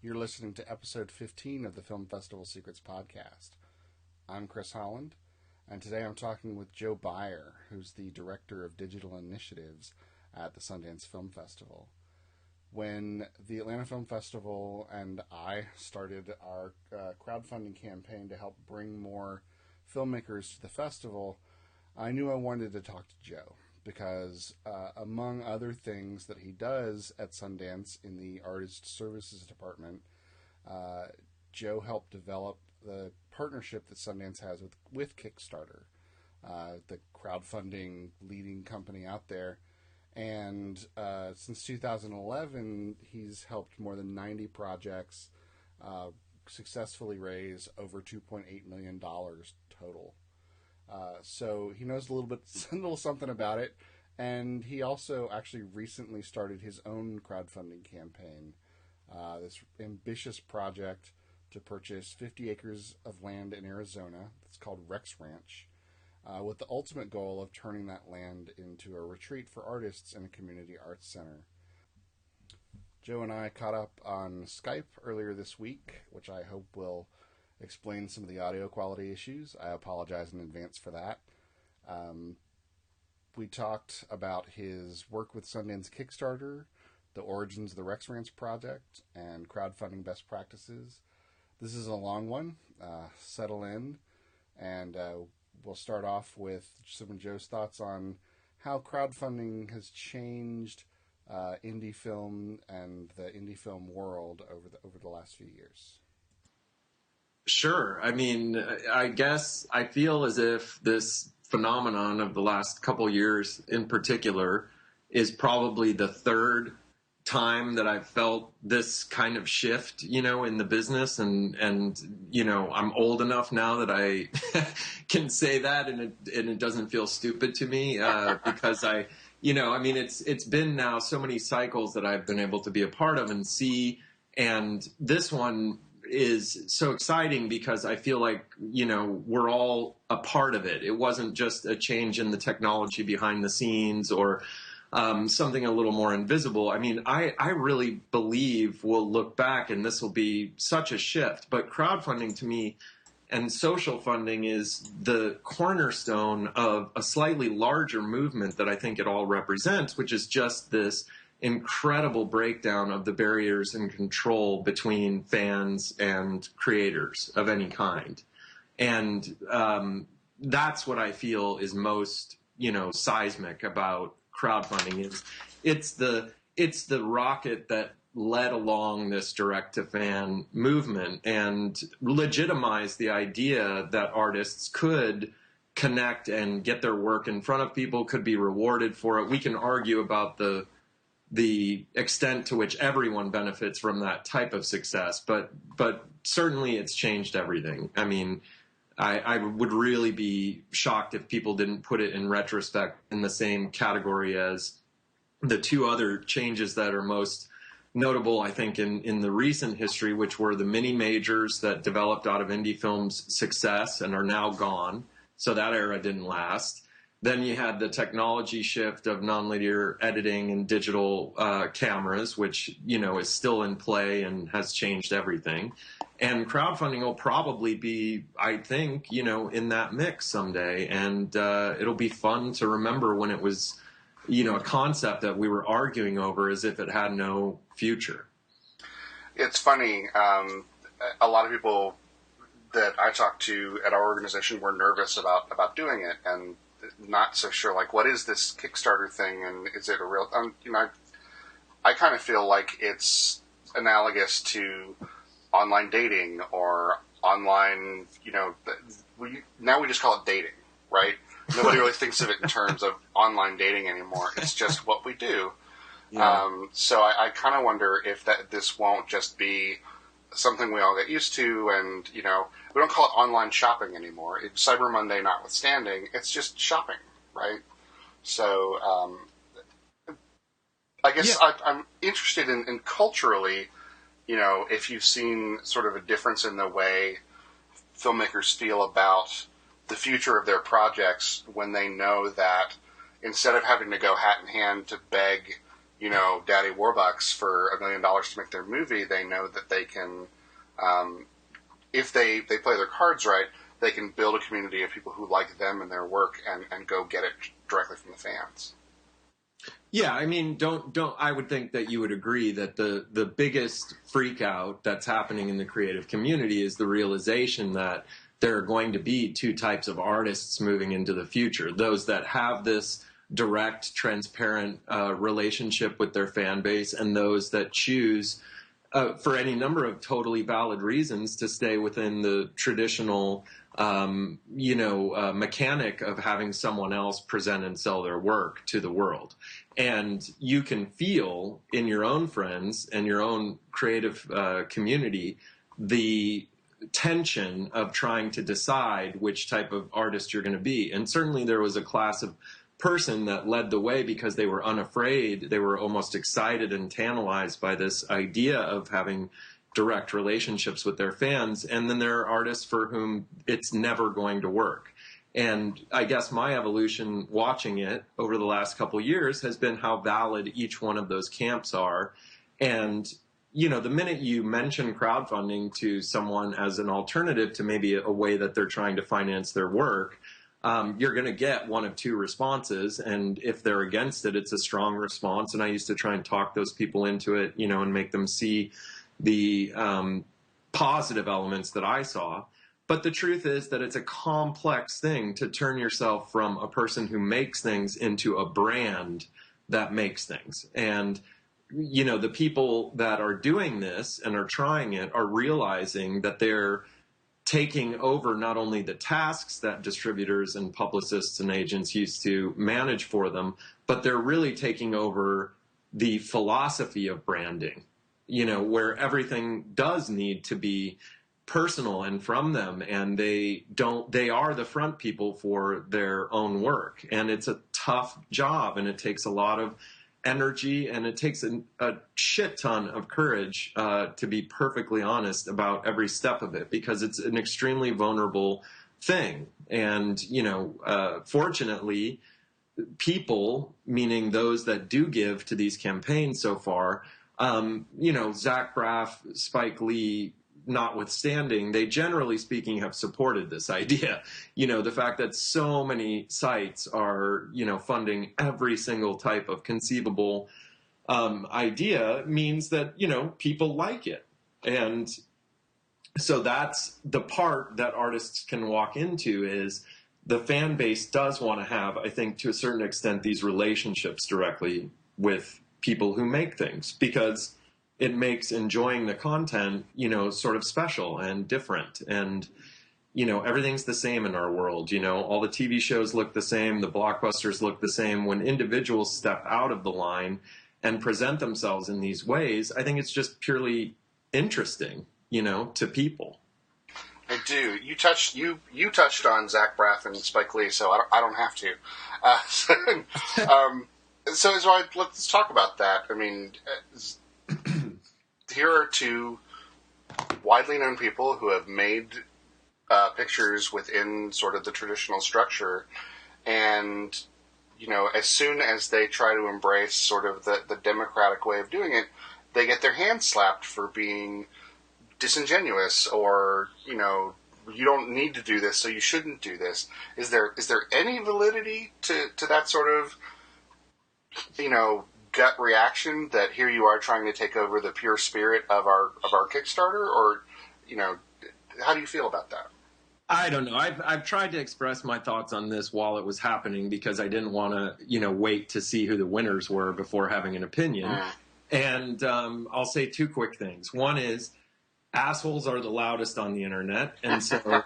You're listening to episode 15 of the Film Festival Secrets podcast. I'm Chris Holland, and today I'm talking with Joe Beyer, who's the Director of Digital Initiatives at the Sundance Film Festival. When the Atlanta Film Festival and I started our crowdfunding campaign to help bring more filmmakers to the festival, I knew I wanted to talk to Joe because among other things that he does at Sundance in the Artist Services Department, Joe helped develop the partnership that Sundance has with Kickstarter, the crowdfunding leading company out there. And since 2011, he's helped more than 90 projects successfully raise over $2.8 million total. So he knows a little something about it, and he also actually recently started his own crowdfunding campaign, this ambitious project to purchase 50 acres of land in Arizona. It's called Rex Ranch, with the ultimate goal of turning that land into a retreat for artists and a community arts center. Joe and I caught up on Skype earlier this week, which I hope will explain some of the audio quality issues. I apologize in advance for that. We talked about his work with Sundance Kickstarter, the origins of the Rex Ranch project, and crowdfunding best practices. This is a long one. Settle in, and we'll start off with some of Joe's thoughts on how crowdfunding has changed indie film and the indie film world over the last few years. Sure. I mean, I guess I feel as if this phenomenon of the last couple years in particular is probably the third time that I've felt this kind of shift, in the business. And I'm old enough now that I can say that and it doesn't feel stupid to me because it's been now so many cycles that I've been able to be a part of and see. And this one is so exciting because I feel like, we're all a part of it. It wasn't just a change in the technology behind the scenes or something a little more invisible. I mean, I really believe we'll look back and this will be such a shift. But crowdfunding to me and social funding is the cornerstone of a slightly larger movement that I think it all represents, which is just this incredible breakdown of the barriers and control between fans and creators of any kind. And that's what I feel is most, seismic about crowdfunding is it's the rocket that led along this direct-to-fan movement and legitimized the idea that artists could connect and get their work in front of people, could be rewarded for it. We can argue about the extent to which everyone benefits from that type of success, but certainly it's changed everything. I mean, I would really be shocked if people didn't put it in retrospect in the same category as the two other changes that are most notable, I think, in the recent history, which were the mini majors that developed out of indie film's success and are now gone. So that era didn't last. Then you had the technology shift of nonlinear editing and digital cameras, which, is still in play and has changed everything. And crowdfunding will probably be, I think, in that mix someday. And it'll be fun to remember when it was, a concept that we were arguing over as if it had no future. It's funny. A lot of people that I talked to at our organization were nervous about doing it and not so sure, like, what is this Kickstarter thing, and is it a real... I kind of feel like it's analogous to online dating or online, now we just call it dating, right? Nobody really thinks of it in terms of online dating anymore. It's just what we do. Yeah. So I kind of wonder if this won't just be something we all get used to, and, we don't call it online shopping anymore. Cyber Monday notwithstanding, it's just shopping, right? So I guess I'm interested in culturally, if you've seen sort of a difference in the way filmmakers feel about the future of their projects when they know that instead of having to go hat in hand to beg Daddy Warbucks for $1 million to make their movie, they know that they can, if they play their cards right, they can build a community of people who like them and their work and go get it directly from the fans. Yeah, I mean, I would think that you would agree that the biggest freak out that's happening in the creative community is the realization that there are going to be two types of artists moving into the future. Those that have this direct, transparent relationship with their fan base, and those that choose, for any number of totally valid reasons, to stay within the traditional mechanic of having someone else present and sell their work to the world. And you can feel in your own friends and your own creative community the tension of trying to decide which type of artist you're going to be. And certainly there was a class of person that led the way because they were unafraid. They were almost excited and tantalized by this idea of having direct relationships with their fans. And then there are artists for whom it's never going to work. And I guess my evolution watching it over the last couple of years has been how valid each one of those camps are. And, the minute you mention crowdfunding to someone as an alternative to maybe a way that they're trying to finance their work, you're going to get one of two responses. And if they're against it, it's a strong response. And I used to try and talk those people into it, and make them see the positive elements that I saw. But the truth is that it's a complex thing to turn yourself from a person who makes things into a brand that makes things. And, the people that are doing this and are trying it are realizing that they're taking over not only the tasks that distributors and publicists and agents used to manage for them, but they're really taking over the philosophy of branding, where everything does need to be personal and from them, and they are the front people for their own work. And it's a tough job, and it takes a lot of energy, and it takes a shit ton of courage, to be perfectly honest about every step of it, because it's an extremely vulnerable thing. And, fortunately, people, meaning those that do give to these campaigns so far, Zach Braff, Spike Lee, notwithstanding, they generally speaking have supported this idea. The fact that so many sites are, funding every single type of conceivable idea means that, people like it. And so that's the part that artists can walk into, is the fan base does want to have, I think, to a certain extent, these relationships directly with people who make things, because it makes enjoying the content, sort of special and different. And, everything's the same in our world. All the TV shows look the same. The blockbusters look the same. When individuals step out of the line and present themselves in these ways, I think it's just purely interesting, to people. I do. You touched on Zach Braff and Spike Lee, so I don't have to. So let's talk about that. I mean, here are two widely known people who have made pictures within sort of the traditional structure, and as soon as they try to embrace sort of the democratic way of doing it, they get their hands slapped for being disingenuous, or you don't need to do this, so you shouldn't do this. Is there any validity to that sort of gut reaction that here you are trying to take over the pure spirit of our Kickstarter, or how do you feel about that? I don't know. I've tried to express my thoughts on this while it was happening, because I didn't want to wait to see who the winners were before having an opinion. And I'll say two quick things. One is, assholes are the loudest on the internet, and so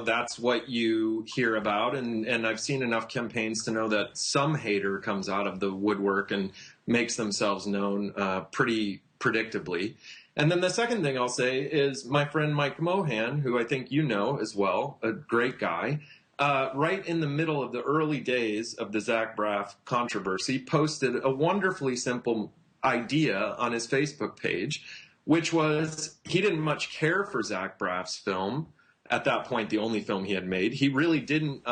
that's what you hear about. And I've seen enough campaigns to know that some hater comes out of the woodwork and makes themselves known pretty predictably. And then the second thing I'll say is, my friend Mike Mohan, who I think you know as well, a great guy, right in the middle of the early days of the Zach Braff controversy, posted a wonderfully simple idea on his Facebook page, which was, he didn't much care for Zach Braff's film. At that point, the only film he had made. He really didn't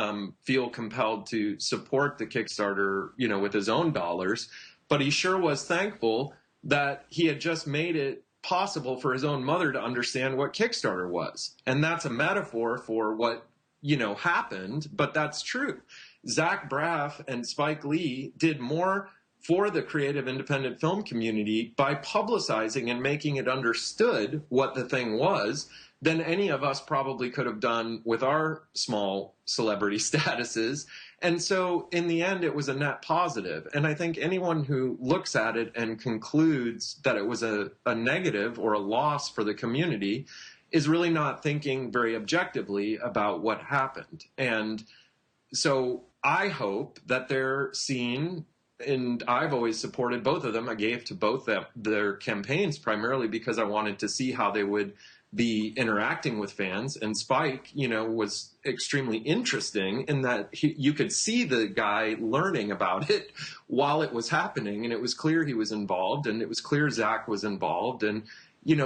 feel compelled to support the Kickstarter, with his own dollars. but he sure was thankful that he had just made it possible for his own mother to understand what Kickstarter was. And that's a metaphor for what, happened, but that's true. Zach Braff and Spike Lee did more for the creative independent film community by publicizing and making it understood what the thing was than any of us probably could have done with our small celebrity statuses. And so in the end, it was a net positive. And I think anyone who looks at it and concludes that it was a negative or a loss for the community is really not thinking very objectively about what happened. And so I hope that they're seen, and I've always supported both of them. I gave to both their campaigns primarily because I wanted to see how they would be interacting with fans. And Spike, was extremely interesting in that you could see the guy learning about it while it was happening. And it was clear he was involved, and it was clear Zach was involved. And,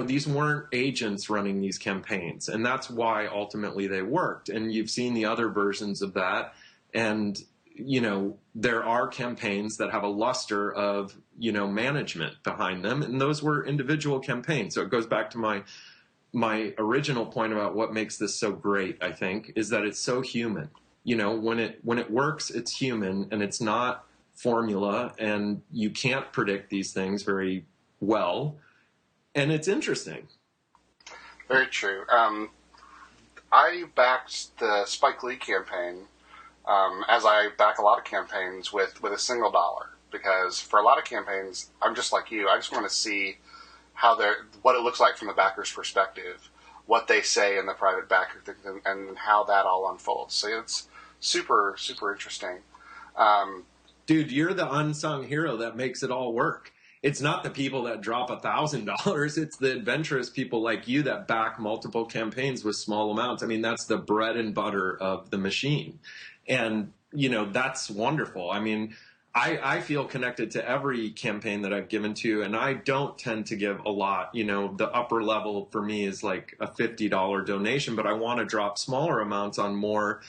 these weren't agents running these campaigns. And that's why ultimately they worked. And you've seen the other versions of that. And, there are campaigns that have a luster of, management behind them. And those were individual campaigns. So it goes back to my original point about what makes this so great, I think, is that it's so human. When it works, it's human, and it's not formula, and you can't predict these things very well, and it's interesting. Very true. I backed the Spike Lee campaign, as I back a lot of campaigns with a single dollar, because for a lot of campaigns, I'm just like you. I just want to see what it looks like from the backer's perspective, what they say in the private backer, and how that all unfolds. So it's super, super interesting. Dude, you're the unsung hero that makes it all work. It's not the people that drop $1,000. It's the adventurous people like you that back multiple campaigns with small amounts. I mean, that's the bread and butter of the machine. And, that's wonderful. I mean, I feel connected to every campaign that I've given to, and I don't tend to give a lot. The upper level for me is like a $50 donation, but I want to drop smaller amounts on more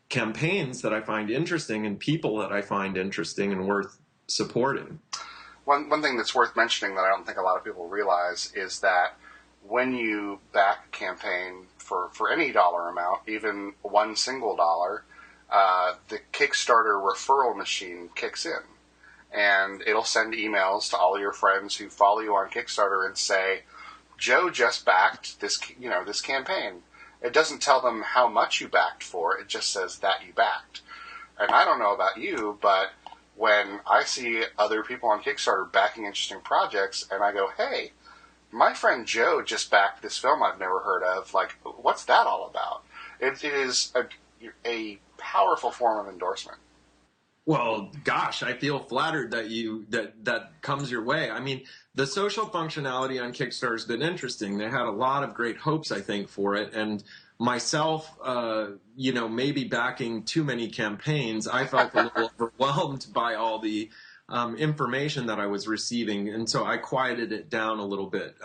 campaigns that I find interesting and people that I find interesting and worth supporting. One thing that's worth mentioning that I don't think a lot of people realize is that when you back a campaign for any dollar amount, even one single dollar, the Kickstarter referral machine kicks in, and it'll send emails to all your friends who follow you on Kickstarter and say, Joe just backed this campaign. It doesn't tell them how much you backed for, it just says that you backed. And I don't know about you, but when I see other people on Kickstarter backing interesting projects, and I go, hey, my friend Joe just backed this film I've never heard of, like, what's that all about? It is a powerful form of endorsement. Well, gosh, I feel flattered that that comes your way. I mean, the social functionality on Kickstarter has been interesting. They had a lot of great hopes, I think, for it. And myself, maybe backing too many campaigns, I felt a little overwhelmed by all the information that I was receiving. And so I quieted it down a little bit.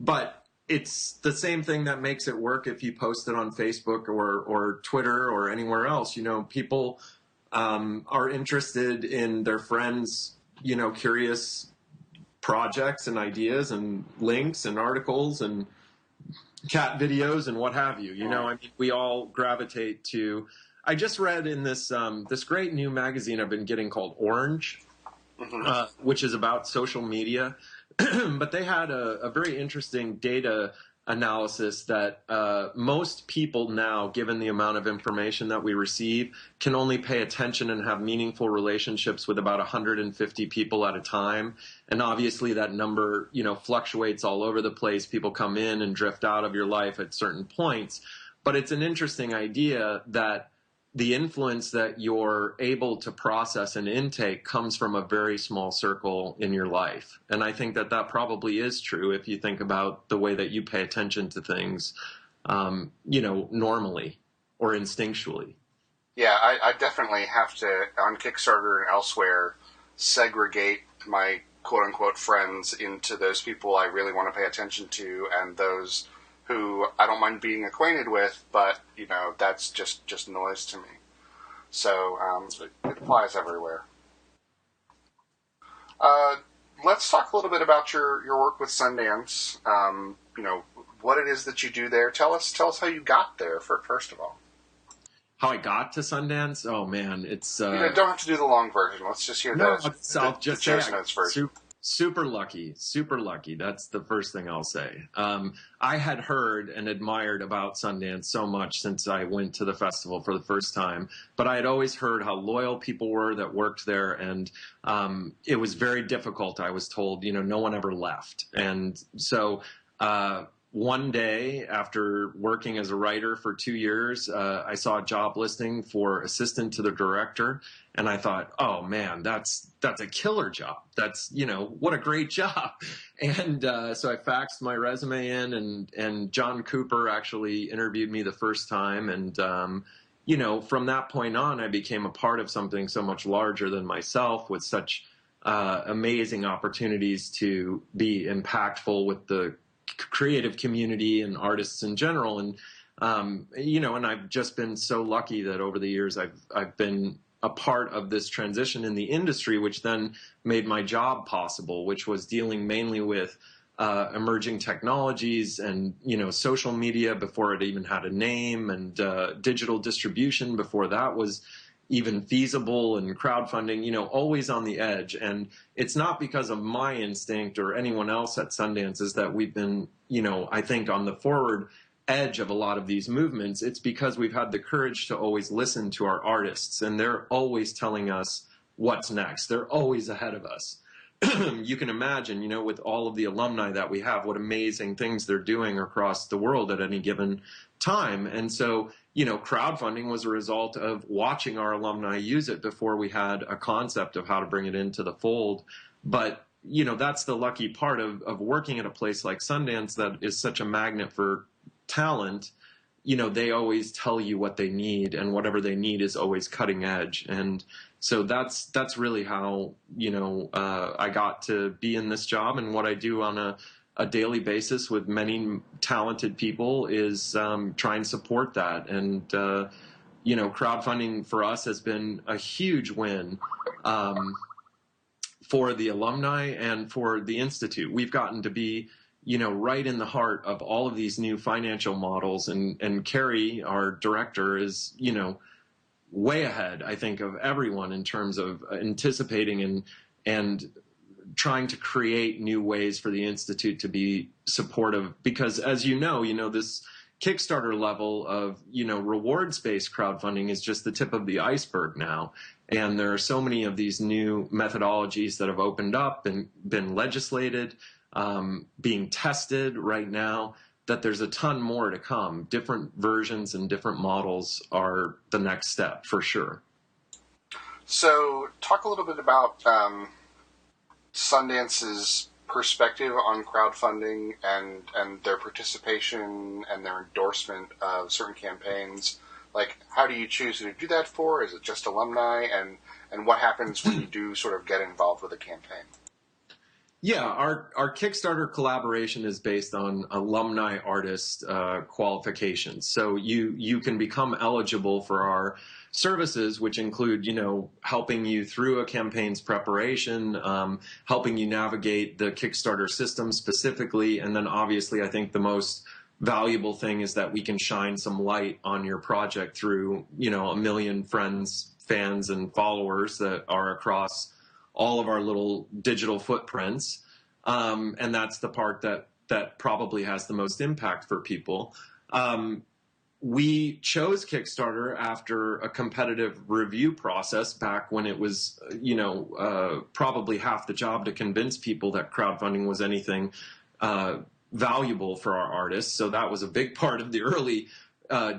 But it's the same thing that makes it work if you post it on Facebook or Twitter or anywhere else. People are interested in their friends, curious projects and ideas and links and articles and cat videos and what have you. I mean, we all gravitate to. I just read in this great new magazine I've been getting called Orange, which is about social media. But they had a very interesting data analysis that most people now, given the amount of information that we receive, can only pay attention and have meaningful relationships with about 150 people at a time. And obviously that number, fluctuates all over the place. People come in and drift out of your life at certain points. But it's an interesting idea that the influence that you're able to process and intake comes from a very small circle in your life. And I think that probably is true if you think about the way that you pay attention to things, normally or instinctually. Yeah, I definitely have to, on Kickstarter and elsewhere, segregate my quote-unquote friends into those people I really want to pay attention to and those who I don't mind being acquainted with, but, that's just noise to me. So it applies everywhere. Let's talk a little bit about your work with Sundance. What it is that you do there. Tell us how you got there. First of all, how I got to Sundance. Oh man, it's don't have to do the long version. Let's just hear no. the Joe's Notes version. Super lucky. That's the first thing I'll say. I had heard and admired about Sundance so much since I went to the festival for the first time, but I had always heard how loyal people were that worked there, and it was very difficult. I was told, no one ever left. And so one day after working as a writer for 2 years, I saw a job listing for assistant to the director. And I thought, oh man, that's a killer job. That's, what a great job. And so I faxed my resume in, and John Cooper actually interviewed me the first time. And, from that point on, I became a part of something so much larger than myself, with such amazing opportunities to be impactful with the creative community and artists in general. And, and I've just been so lucky that over the years I've been a part of this transition in the industry, which then made my job possible, which was dealing mainly with emerging technologies and, social media before it even had a name, and digital distribution before that was even feasible, and crowdfunding, always on the edge. And it's not because of my instinct or anyone else at Sundance is that we've been, I think on the forward edge of a lot of these movements. It's because we've had the courage to always listen to our artists, and they're always telling us what's next. They're always ahead of us. You can imagine, with all of the alumni that we have, what amazing things they're doing across the world at any given time. And so, crowdfunding was a result of watching our alumni use it before we had a concept of how to bring it into the fold. But, that's the lucky part of working at a place like Sundance that is such a magnet for talent. They always tell you what they need, and whatever they need is always cutting edge. And so that's really how, I got to be in this job. And what I do on a daily basis with many talented people is try and support that. And, crowdfunding for us has been a huge win for the alumni and for the Institute. We've gotten to be, right in the heart of all of these new financial models. And Carrie, our director, is, way ahead, I think, of everyone in terms of anticipating and trying to create new ways for the Institute to be supportive. Because as this Kickstarter level of, rewards-based crowdfunding is just the tip of the iceberg now. And there are so many of these new methodologies that have opened up and been legislated, being tested right now, that there's a ton more to come. Different versions and different models are the next step for sure. So talk a little bit about Sundance's perspective on crowdfunding and their participation and their endorsement of certain campaigns. Like, how do you choose who to do that for? Is it just alumni? And what happens when you do sort of get involved with a campaign? Yeah, our Kickstarter collaboration is based on alumni artist qualifications. So you can become eligible for our services, which include, helping you through a campaign's preparation, helping you navigate the Kickstarter system specifically. And then obviously, I think the most valuable thing is that we can shine some light on your project through, a million friends, fans, and followers that are across all of our little digital footprints. And that's the part that probably has the most impact for people. We chose Kickstarter after a competitive review process back when it was, probably half the job to convince people that crowdfunding was anything valuable for our artists. So that was a big part of the early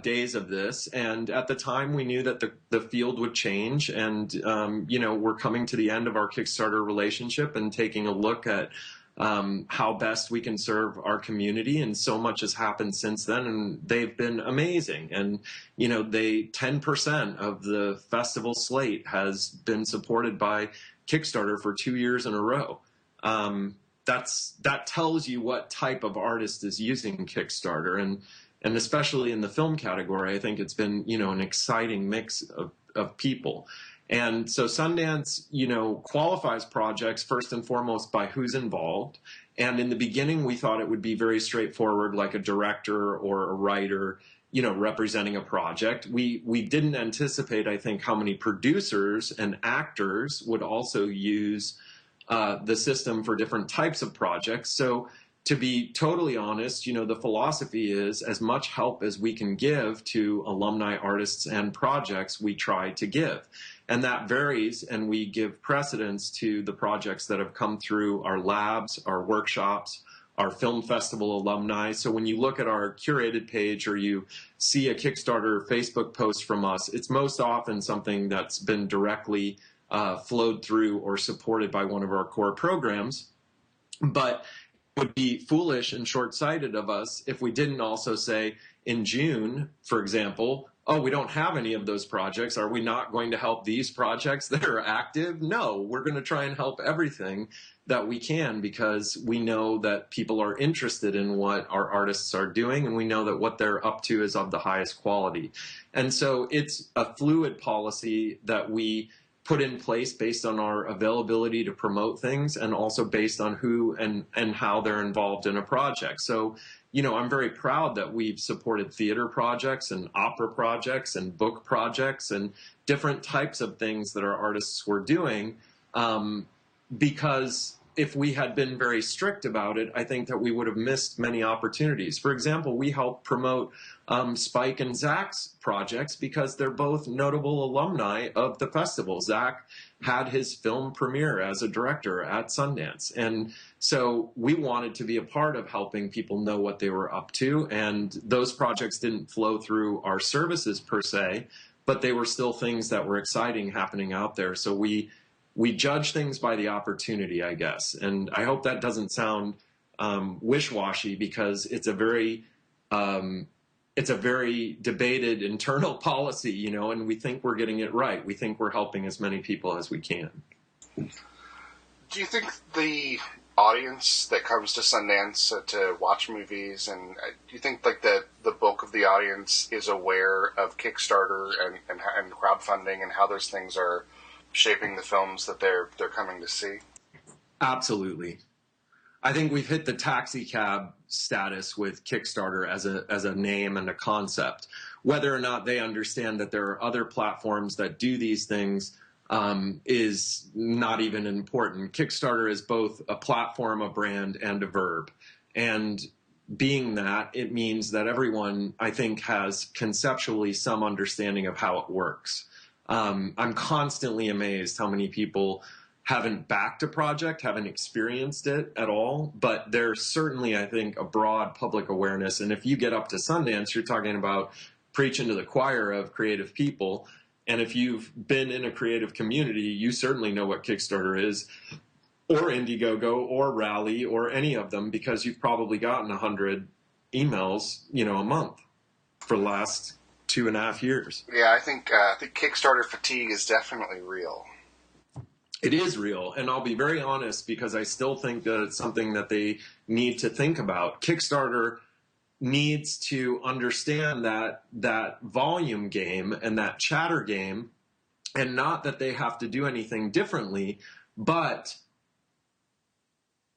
days of this. And at the time, we knew that the field would change. And, we're coming to the end of our Kickstarter relationship and taking a look at how best we can serve our community. And so much has happened since then, and they've been amazing. And, 10% of the festival slate has been supported by Kickstarter for 2 years in a row. That tells you what type of artist is using Kickstarter. And especially in the film category, I think it's been, an exciting mix of people. And so Sundance, qualifies projects first and foremost by who's involved. And in the beginning, we thought it would be very straightforward, like a director or a writer, representing a project. We didn't anticipate, I think, how many producers and actors would also use the system for different types of projects. So to be totally honest, the philosophy is as much help as we can give to alumni, artists, and projects, we try to give. And that varies, and we give precedence to the projects that have come through our labs, our workshops, our film festival alumni. So when you look at our curated page or you see a Kickstarter Facebook post from us, it's most often something that's been directly flowed through or supported by one of our core programs. But it would be foolish and short-sighted of us if we didn't also say in June, for example, oh, we don't have any of those projects. Are we not going to help these projects that are active? No, we're going to try and help everything that we can because we know that people are interested in what our artists are doing, and we know that what they're up to is of the highest quality. And so it's a fluid policy that we put in place based on our availability to promote things and also based on who and how they're involved in a project. So, I'm very proud that we've supported theater projects and opera projects and book projects and different types of things that our artists were doing, because if we had been very strict about it, I think that we would have missed many opportunities. For example, we helped promote Spike and Zach's projects because they're both notable alumni of the festival. Zach had his film premiere as a director at Sundance. And so we wanted to be a part of helping people know what they were up to. And those projects didn't flow through our services per se, but they were still things that were exciting happening out there. So we judge things by the opportunity, I guess. And I hope that doesn't sound wish-washy because it's a very debated internal policy, and we think we're getting it right. We think we're helping as many people as we can. Do you think the audience that comes to Sundance to watch movies, and do you think like the bulk of the audience is aware of Kickstarter and crowdfunding and how those things are shaping the films that they're coming to see? Absolutely. I think we've hit the taxi cab status with Kickstarter as a name and a concept. Whether or not they understand that there are other platforms that do these things is not even important. Kickstarter is both a platform, a brand, and a verb. And being that, it means that everyone, I think, has conceptually some understanding of how it works. I'm constantly amazed how many people haven't backed a project, haven't experienced it at all, but there's certainly, I think, a broad public awareness. And if you get up to Sundance, you're talking about preaching to the choir of creative people. And if you've been in a creative community, you certainly know what Kickstarter is, or Indiegogo, or Rally, or any of them, because you've probably gotten 100 emails, a month for the last 2.5 years. Yeah, I think Kickstarter fatigue is definitely real. It is real, and I'll be very honest because I still think that it's something that they need to think about. Kickstarter needs to understand that volume game and that chatter game, and not that they have to do anything differently, but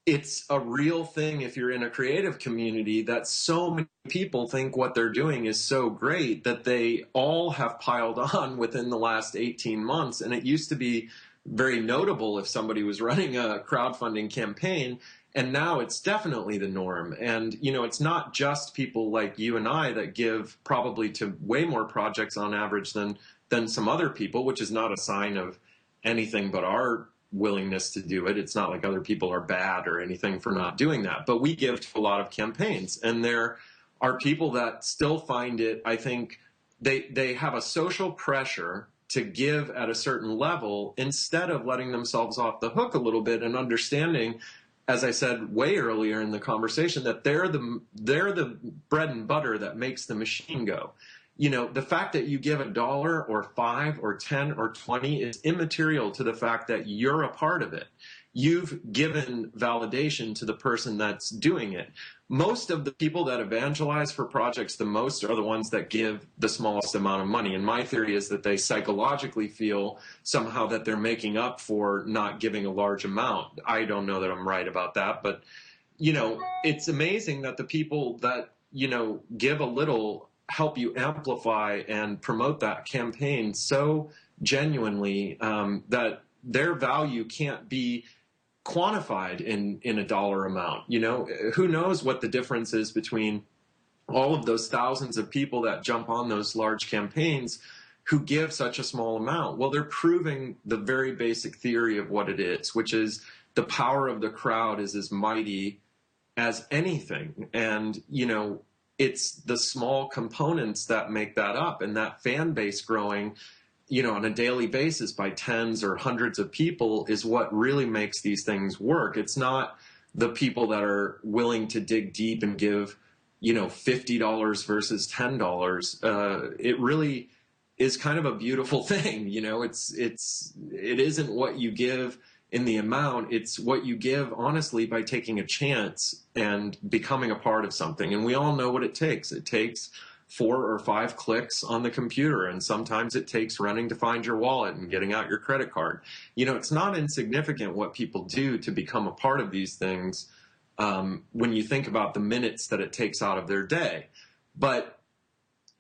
it's a real thing if you're in a creative community that so many people think what they're doing is so great that they all have piled on within the last 18 months. And it used to be very notable if somebody was running a crowdfunding campaign, and now it's definitely the norm. And, it's not just people like you and I that give probably to way more projects on average than some other people, which is not a sign of anything but our willingness to do it. It's not like other people are bad or anything for not doing that, but we give to a lot of campaigns, and there are people that still find it, I think, they have a social pressure to give at a certain level instead of letting themselves off the hook a little bit and understanding, as I said way earlier in the conversation, that they're the bread and butter that makes the machine go. The fact that you give $1 or $5 or 10 or 20 is immaterial to the fact that you're a part of it. You've given validation to the person that's doing it. most of the people that evangelize for projects the most are the ones that give the smallest amount of money. And my theory is that they psychologically feel somehow that they're making up for not giving a large amount. I don't know that I'm right about that, but it's amazing that the people that, give a little help you amplify and promote that campaign so genuinely that their value can't be quantified in a dollar amount. Who knows what the difference is between all of those thousands of people that jump on those large campaigns who give such a small amount. Well, they're proving the very basic theory of what it is, which is the power of the crowd is as mighty as anything. And, it's the small components that make that up, and that fan base growing on a daily basis by tens or hundreds of people is what really makes these things work. It's not the people that are willing to dig deep and give, $50 versus $10. It really is kind of a beautiful thing. It isn't what you give in the amount, it's what you give honestly by taking a chance and becoming a part of something. And we all know what it takes. It takes 4 or 5 clicks on the computer, and sometimes it takes running to find your wallet and getting out your credit card. It's not insignificant what people do to become a part of these things when you think about the minutes that it takes out of their day. But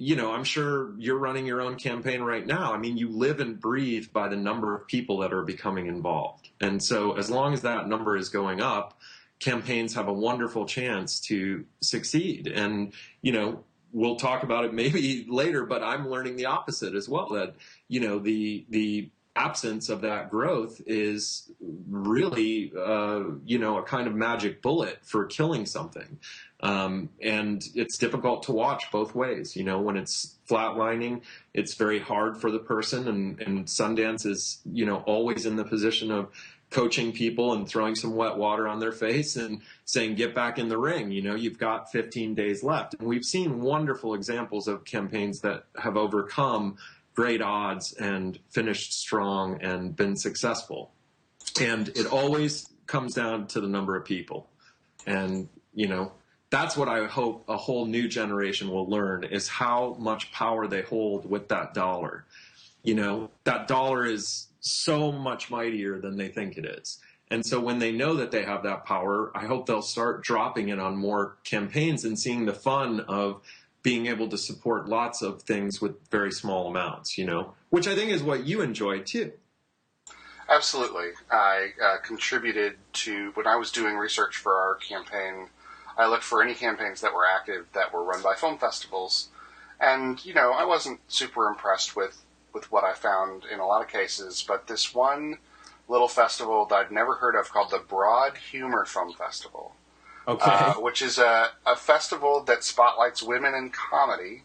I'm sure you're running your own campaign right now. I mean, you live and breathe by the number of people that are becoming involved. And so as long as that number is going up, campaigns have a wonderful chance to succeed. And, we'll talk about it maybe later, but I'm learning the opposite as well, that, the absence of that growth is really, a kind of magic bullet for killing something. And it's difficult to watch both ways. When it's flatlining, it's very hard for the person, and Sundance is, always in the position of coaching people and throwing some wet water on their face and saying, get back in the ring. You've got 15 days left. And we've seen wonderful examples of campaigns that have overcome great odds and finished strong and been successful. And it always comes down to the number of people. And, that's what I hope a whole new generation will learn, is how much power they hold with that dollar. That dollar is so much mightier than they think it is. And so when they know that they have that power, I hope they'll start dropping it on more campaigns and seeing the fun of being able to support lots of things with very small amounts, which I think is what you enjoy too. Absolutely. I contributed to, when I was doing research for our campaign, I looked for any campaigns that were active that were run by film festivals. And, I wasn't super impressed with what I found in a lot of cases, but this one little festival that I'd never heard of called the Broad Humor Film Festival, which is a festival that spotlights women in comedy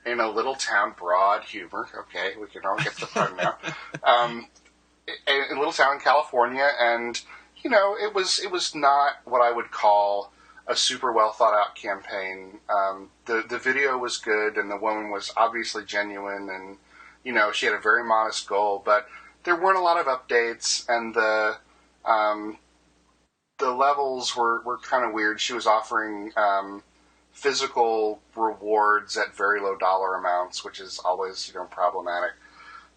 in a little town. Broad humor. Okay, we can all get the fun now. A little town in California, and it was not what I would call a super well thought out campaign. The video was good, and the woman was obviously genuine, and she had a very modest goal, but there weren't a lot of updates, and the levels were kind of weird. She was offering physical rewards at very low dollar amounts, which is always problematic.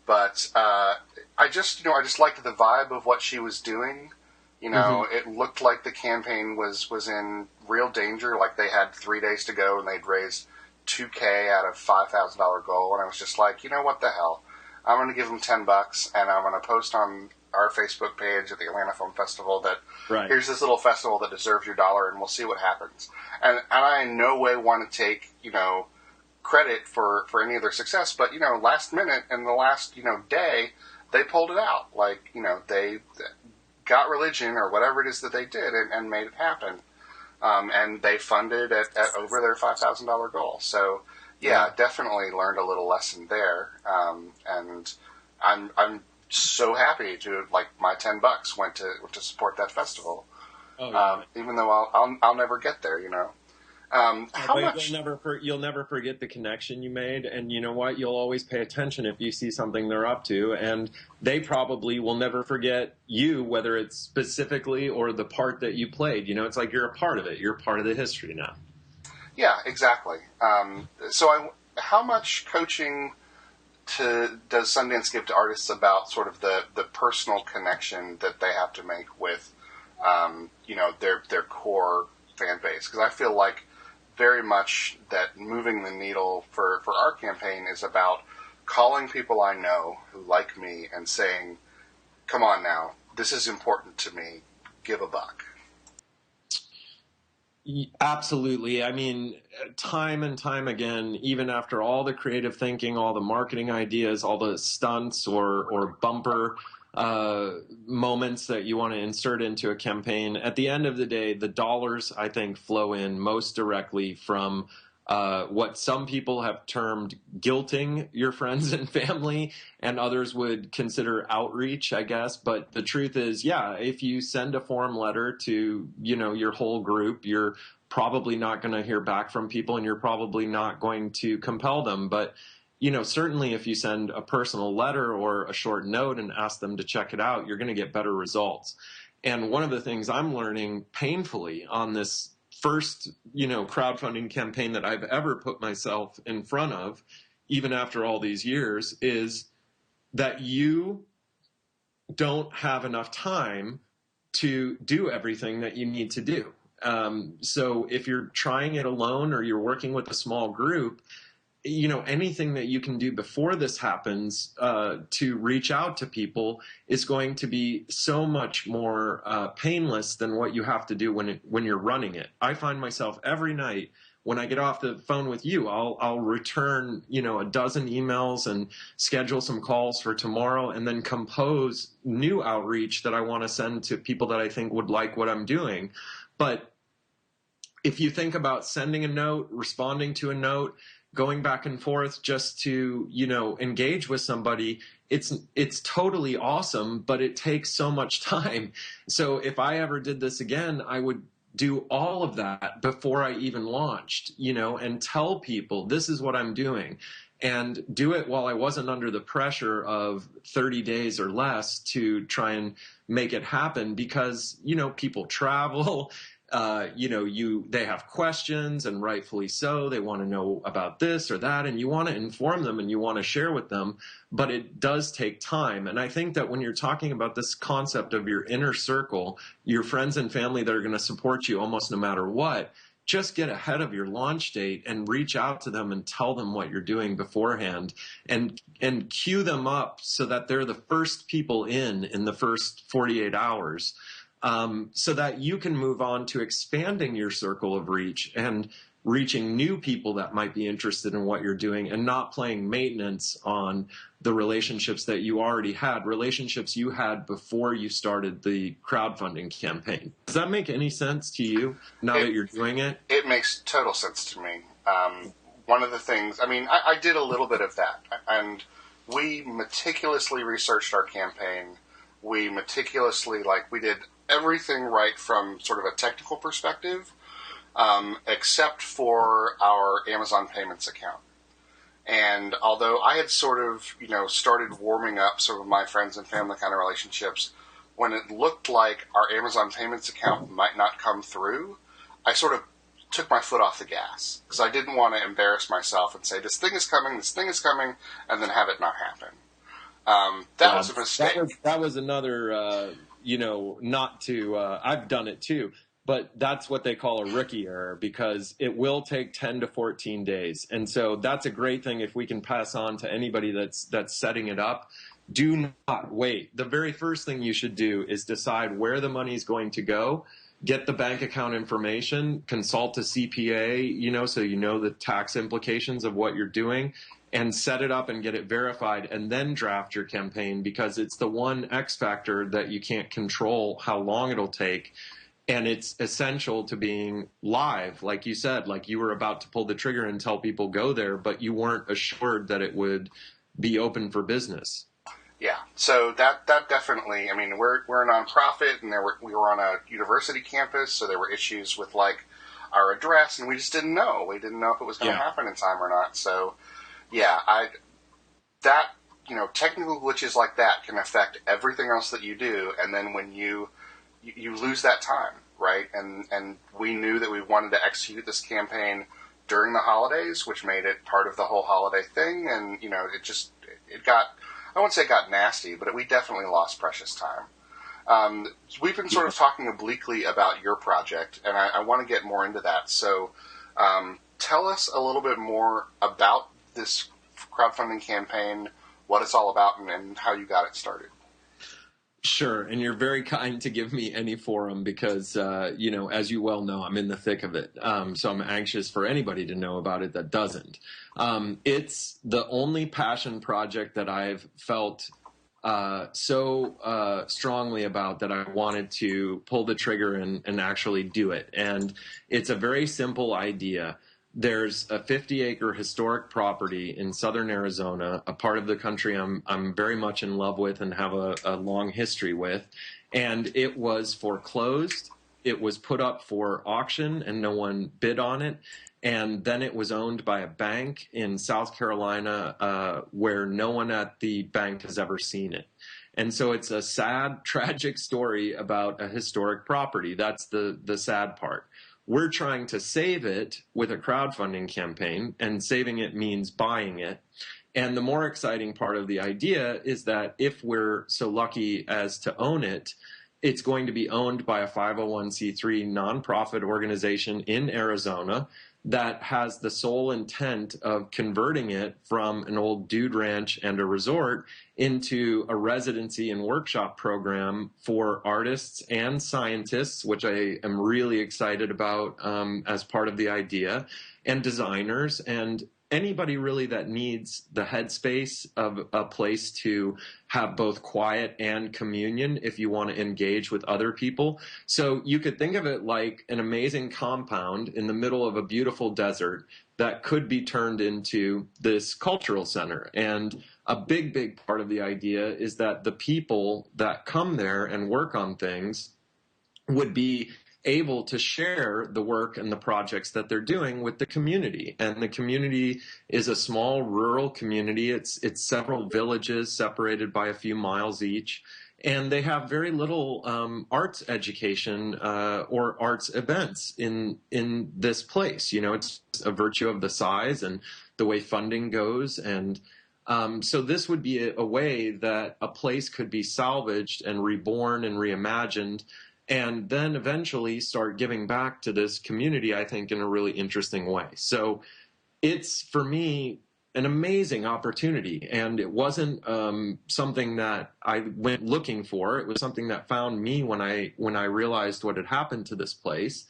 But I just liked the vibe of what she was doing. It looked like the campaign was in real danger. Like they had 3 days to go, and they'd raised $2,000 out of $5,000 goal, and I was just like, what the hell? I'm going to give them $10, and I'm going to post on our Facebook page at the Atlanta Film Festival that here's this little festival that deserves your dollar, and we'll see what happens. And I in no way want to take credit for any of their success, but last minute and the last day they pulled it out. Like they got religion or whatever it is that they did and made it happen. And they funded at over their $5,000 goal. So, definitely learned a little lesson there. And I'm so happy to, my $10 went to support that festival. Even though I'll never get there, How But much? you'll never forget the connection you made, and you know what? You'll always pay attention if you see something they're up to, and they probably will never forget you, whether it's specifically or the part that you played. You know, it's like you're a part of it. You're part of the history now. Yeah, exactly. How much coaching does Sundance give to artists about sort of the personal connection that they have to make with, their core fan base? Because I feel like very much that moving the needle for our campaign is about calling people I know who like me and saying, come on now, this is important to me, give a buck. Absolutely. I mean, time and time again, even after all the creative thinking, all the marketing ideas, all the stunts or bumper moments that you want to insert into a campaign, at the end of the day, the dollars, I think, flow in most directly from what some people have termed guilting your friends and family, and others would consider outreach, I guess. But the truth is, yeah, if you send a form letter to, your whole group, you're probably not going to hear back from people, and you're probably not going to compel them. But certainly if you send a personal letter or a short note and ask them to check it out, you're going to get better results. And one of the things I'm learning painfully on this first, crowdfunding campaign that I've ever put myself in front of, even after all these years, is that you don't have enough time to do everything that you need to do. So if you're trying it alone or you're working with a small group, anything that you can do before this happens to reach out to people is going to be so much more painless than what you have to do when you're running it. I find myself every night when I get off the phone with you, I'll return, a dozen emails and schedule some calls for tomorrow, and then compose new outreach that I want to send to people that I think would like what I'm doing. But if you think about sending a note, responding to a note, going back and forth just to, engage with somebody, it's totally awesome, but it takes so much time. So if I ever did this again, I would do all of that before I even launched, and tell people this is what I'm doing, and do it while I wasn't under the pressure of 30 days or less to try and make it happen, because, people travel. They have questions, and rightfully so. They want to know about this or that, and you want to inform them and you want to share with them, but it does take time. And I think that when you're talking about this concept of your inner circle, your friends and family that are going to support you almost no matter what, just get ahead of your launch date and reach out to them and tell them what you're doing beforehand, and queue them up so that they're the first people in the first 48 hours. So that you can move on to expanding your circle of reach and reaching new people that might be interested in what you're doing, and not playing maintenance on the relationships that you already had, relationships you had before you started the crowdfunding campaign. Does that make any sense to you now that you're doing it? It makes total sense to me. One of the things, I did a little bit of that, and we meticulously researched our campaign. We we did everything right from sort of a technical perspective, except for our Amazon payments account. And although I had sort of, started warming up some of my friends and family kind of relationships, when it looked like our Amazon payments account might not come through, I sort of took my foot off the gas, because I didn't want to embarrass myself and say, this thing is coming, and then have it not happen. That was a mistake. That was another, I've done it too, but that's what they call a rookie error, because it will take 10 to 14 days. And so that's a great thing if we can pass on to anybody that's setting it up. Do not wait. The very first thing you should do is decide where the money is going to go. Get the bank account information, consult a CPA, so you know the tax implications of what you're doing, and set it up and get it verified, and then draft your campaign, because it's the one X factor that you can't control how long it'll take. And it's essential to being live, like you said, like you were about to pull the trigger and tell people go there, but you weren't assured that it would be open for business. Yeah, so that definitely, we're a nonprofit, and we were on a university campus, so there were issues with our address, and we just didn't know. We didn't know if it was going to happen in time or not. So, yeah, technical glitches like that can affect everything else that you do, and then when you lose that time, right? And we knew that we wanted to execute this campaign during the holidays, which made it part of the whole holiday thing, and it got, I wouldn't say it got nasty, but we definitely lost precious time. We've been sort of talking obliquely about your project, and I want to get more into that. So tell us a little bit more about this crowdfunding campaign, what it's all about, and how you got it started. Sure, and you're very kind to give me any forum because, as you well know, I'm in the thick of it. So I'm anxious for anybody to know about it that doesn't. It's the only passion project that I've felt so strongly about that I wanted to pull the trigger and actually do it. And it's a very simple idea. There's a 50-acre historic property in southern Arizona, a part of the country I'm very much in love with and have a long history with. And it was foreclosed. It was put up for auction and no one bid on it. And then it was owned by a bank in South Carolina where no one at the bank has ever seen it. And so it's a sad, tragic story about a historic property. That's the sad part. We're trying to save it with a crowdfunding campaign, and saving it means buying it. And the more exciting part of the idea is that if we're so lucky as to own it, it's going to be owned by a 501c3 nonprofit organization in Arizona that has the sole intent of converting it from an old dude ranch and a resort into a residency and workshop program for artists and scientists, which I am really excited about as part of the idea, and designers, and anybody really that needs the headspace of a place to have both quiet and communion if you want to engage with other people. So you could think of it like an amazing compound in the middle of a beautiful desert that could be turned into this cultural center. And a big, big part of the idea is that the people that come there and work on things would be able to share the work and the projects that they're doing with the community. And the community is a small rural community. It's several villages separated by a few miles each. And they have very little arts education or arts events in this place. It's a virtue of the size and the way funding goes. And so this would be a way that a place could be salvaged and reborn and reimagined, and then eventually start giving back to this community, I think, in a really interesting way. So it's, for me, an amazing opportunity. And it wasn't something that I went looking for. It was something that found me when I realized what had happened to this place.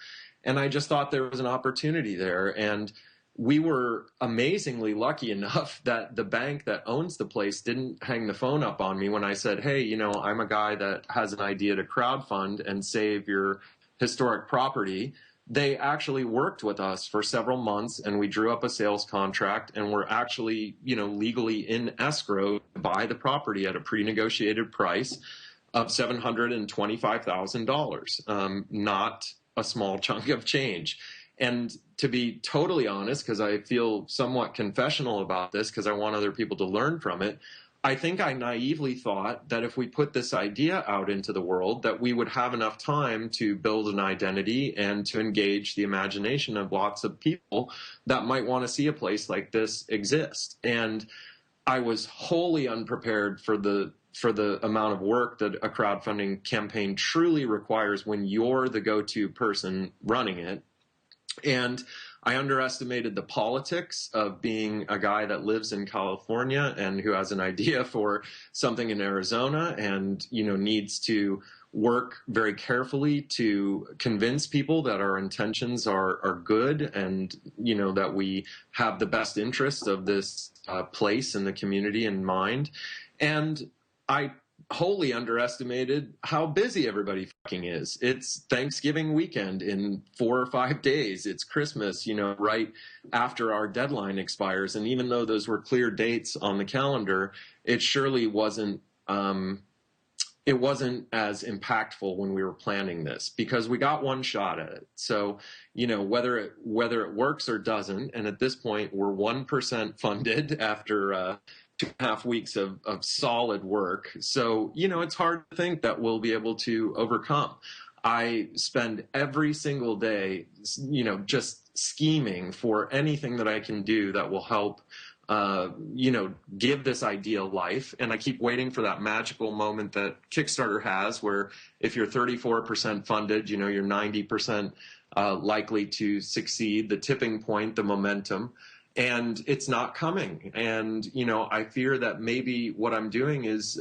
And I just thought there was an opportunity there. And we were amazingly lucky enough that the bank that owns the place didn't hang the phone up on me when I said, hey, I'm a guy that has an idea to crowdfund and save your historic property. They actually worked with us for several months, and we drew up a sales contract, and we're actually, legally in escrow to buy the property at a pre-negotiated price of $725,000, not a small chunk of change. And to be totally honest, because I feel somewhat confessional about this, because I want other people to learn from it, I think I naively thought that if we put this idea out into the world, that we would have enough time to build an identity and to engage the imagination of lots of people that might want to see a place like this exist. And I was wholly unprepared for the amount of work that a crowdfunding campaign truly requires when you're the go-to person running it. And I underestimated the politics of being a guy that lives in California and who has an idea for something in Arizona and, needs to work very carefully to convince people that our intentions are good and, that we have the best interest of this place and the community in mind. And I wholly underestimated how busy everybody fucking is. It's Thanksgiving weekend in 4 or 5 days. It's Christmas, right after our deadline expires. And even though those were clear dates on the calendar, it surely wasn't it wasn't as impactful when we were planning this because we got one shot at it. So, whether it works or doesn't, and at this point we're 1% funded after 2.5 weeks of solid work. So, it's hard to think that we'll be able to overcome. I spend every single day, just scheming for anything that I can do that will help give this idea life. And I keep waiting for that magical moment that Kickstarter has, where if you're 34% funded, you're 90% likely to succeed, the tipping point, the momentum, and it's not coming. And, I fear that maybe what I'm doing is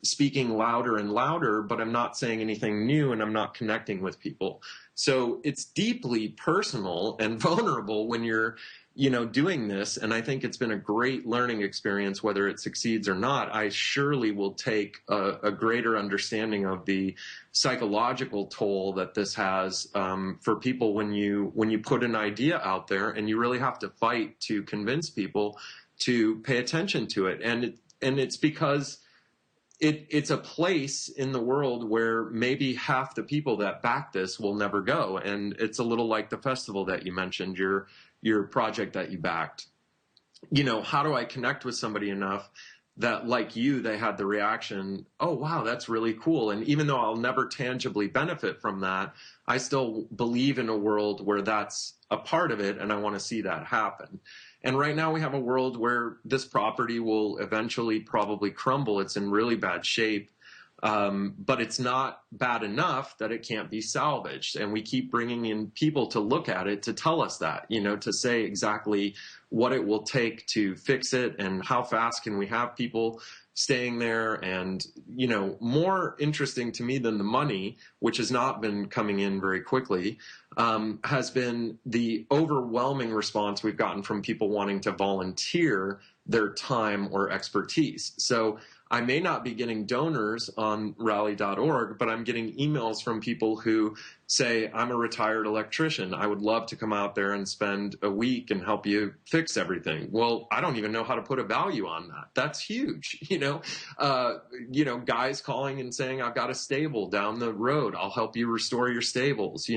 speaking louder and louder, but I'm not saying anything new and I'm not connecting with people. So it's deeply personal and vulnerable when you're doing this. And I think it's been a great learning experience, whether it succeeds or not. I surely will take a greater understanding of the psychological toll that this has for people when you put an idea out there and you really have to fight to convince people to pay attention to it. And it's because it's a place in the world where maybe half the people that back this will never go. And it's a little like the festival that you mentioned, your project that you backed. How do I connect with somebody enough that, like you, they had the reaction, oh, wow, that's really cool. And even though I'll never tangibly benefit from that, I still believe in a world where that's a part of it, and I want to see that happen. And right now we have a world where this property will eventually probably crumble. It's in really bad shape. But it's not bad enough that it can't be salvaged. And we keep bringing in people to look at it, to tell us that, to say exactly what it will take to fix it and how fast can we have people staying there. And, more interesting to me than the money, which has not been coming in very quickly, has been the overwhelming response we've gotten from people wanting to volunteer their time or expertise. So I may not be getting donors on rally.org, but I'm getting emails from people who say, I'm a retired electrician. I would love to come out there and spend a week and help you fix everything. Well, I don't even know how to put a value on that. That's huge. Guys calling and saying, I've got a stable down the road. I'll help you restore your stables,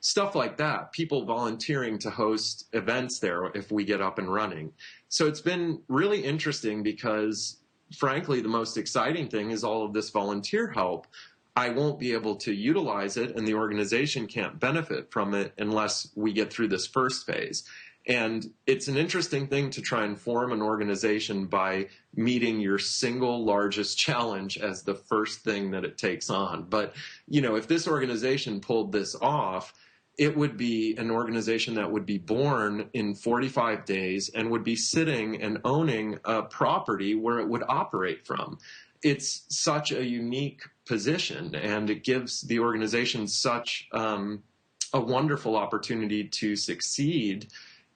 stuff like that. People volunteering to host events there if we get up and running. So it's been really interesting because, frankly, the most exciting thing is all of this volunteer help. I won't be able to utilize it, and the organization can't benefit from it unless we get through this first phase. And it's an interesting thing to try and form an organization by meeting your single largest challenge as the first thing that it takes on. But, if this organization pulled this off, it would be an organization that would be born in 45 days and would be sitting and owning a property where it would operate from. It's such a unique position, and it gives the organization such a wonderful opportunity to succeed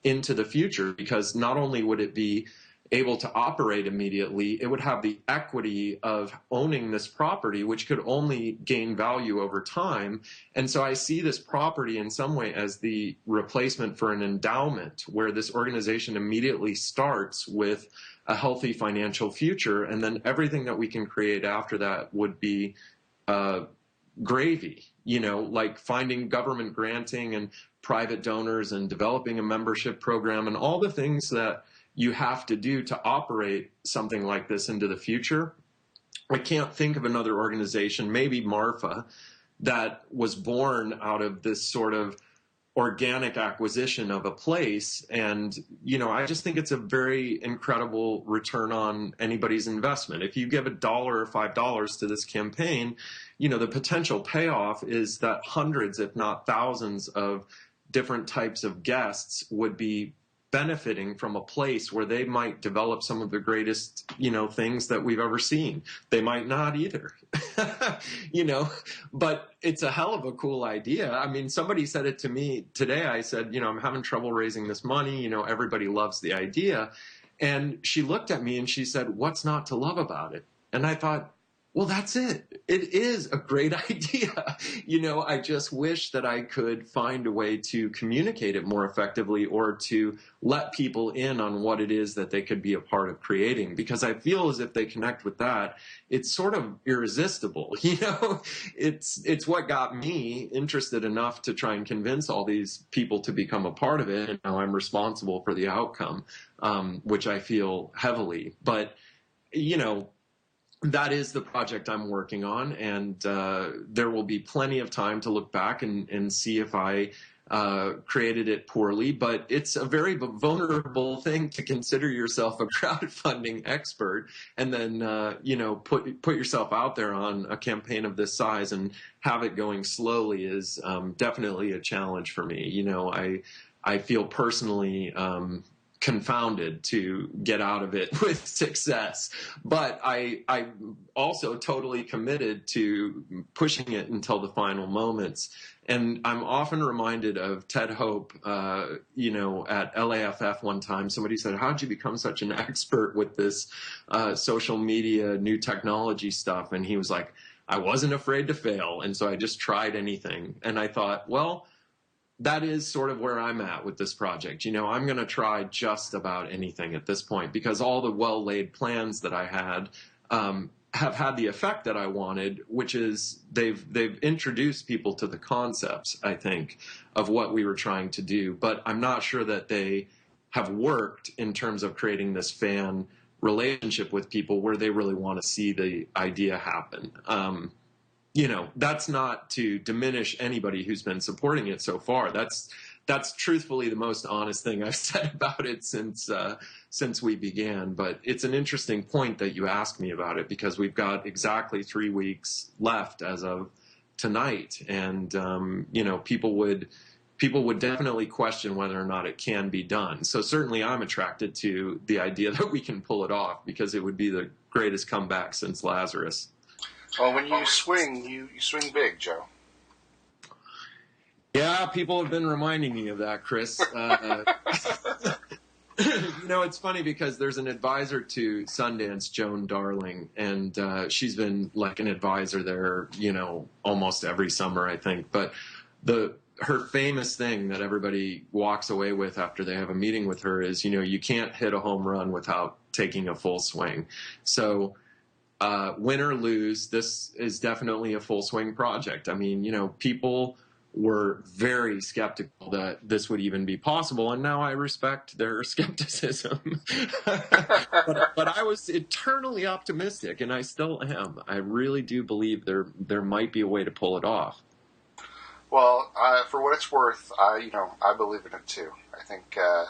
into the future, because not only would it be able to operate immediately, it would have the equity of owning this property, which could only gain value over time. And so I see this property in some way as the replacement for an endowment, where this organization immediately starts with a healthy financial future, and then everything that we can create after that would be gravy, like finding government granting and private donors and developing a membership program and all the things that you have to do to operate something like this into the future. I can't think of another organization, maybe Marfa, that was born out of this sort of organic acquisition of a place. And, I just think it's a very incredible return on anybody's investment. If you give $1 or $5 to this campaign, the potential payoff is that hundreds, if not thousands, of different types of guests would be benefiting from a place where they might develop some of the greatest, things that we've ever seen. They might not either, but it's a hell of a cool idea. I mean, somebody said it to me today. I said, I'm having trouble raising this money. Everybody loves the idea. And she looked at me and she said, what's not to love about it? And I thought, Well, that's it. It is a great idea. I just wish that I could find a way to communicate it more effectively or to let people in on what it is that they could be a part of creating. Because I feel as if they connect with that, it's sort of irresistible. It's what got me interested enough to try and convince all these people to become a part of it. And now I'm responsible for the outcome, which I feel heavily. But, that is the project I'm working on, and there will be plenty of time to look back and see if I created it poorly. But it's a very vulnerable thing to consider yourself a crowdfunding expert and then put yourself out there on a campaign of this size and have it going slowly is definitely a challenge for me. I feel personally confounded to get out of it with success. But I'm also totally committed to pushing it until the final moments. And I'm often reminded of Ted Hope, at LAFF one time. Somebody said, how'd you become such an expert with this social media, new technology stuff? And he was like, I wasn't afraid to fail. And so I just tried anything. And I thought, well, that is sort of where I'm at with this project. I'm going to try just about anything at this point because all the well-laid plans that I had have had the effect that I wanted, which is they've introduced people to the concepts, I think, of what we were trying to do. But I'm not sure that they have worked in terms of creating this fan relationship with people where they really want to see the idea happen. That's not to diminish anybody who's been supporting it so far. That's truthfully the most honest thing I've said about it since we began. But it's an interesting point that you asked me about it because we've got exactly 3 weeks left as of tonight, and people would definitely question whether or not it can be done. So certainly I'm attracted to the idea that we can pull it off because it would be the greatest comeback since Lazarus. Well, when you swing, you swing big, Joe. Yeah, people have been reminding me of that, Chris. It's funny because there's an advisor to Sundance, Joan Darling, and she's been like an advisor there, almost every summer, I think. But her famous thing that everybody walks away with after they have a meeting with her is, you can't hit a home run without taking a full swing. So win or lose, this is definitely a full swing project. I mean, people were very skeptical that this would even be possible, and now I respect their skepticism. but I was eternally optimistic, and I still am. I really do believe there might be a way to pull it off. Well, for what it's worth, I believe in it too. I think, I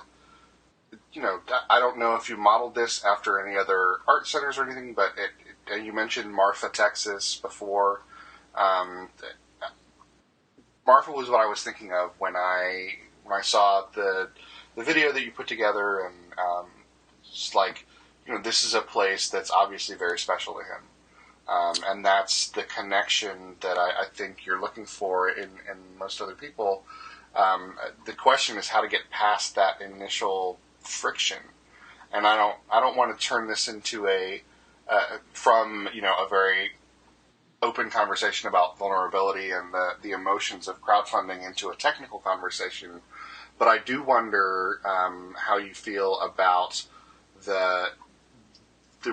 don't know if you modeled this after any other art centers or anything, but you mentioned Marfa, Texas before. Marfa was what I was thinking of when I saw the video that you put together, and just like, this is a place that's obviously very special to him. And that's the connection that I think you're looking for in most other people. The question is how to get past that initial friction. And I don't want to turn this into from a very open conversation about vulnerability and the emotions of crowdfunding into a technical conversation, but I do wonder how you feel about the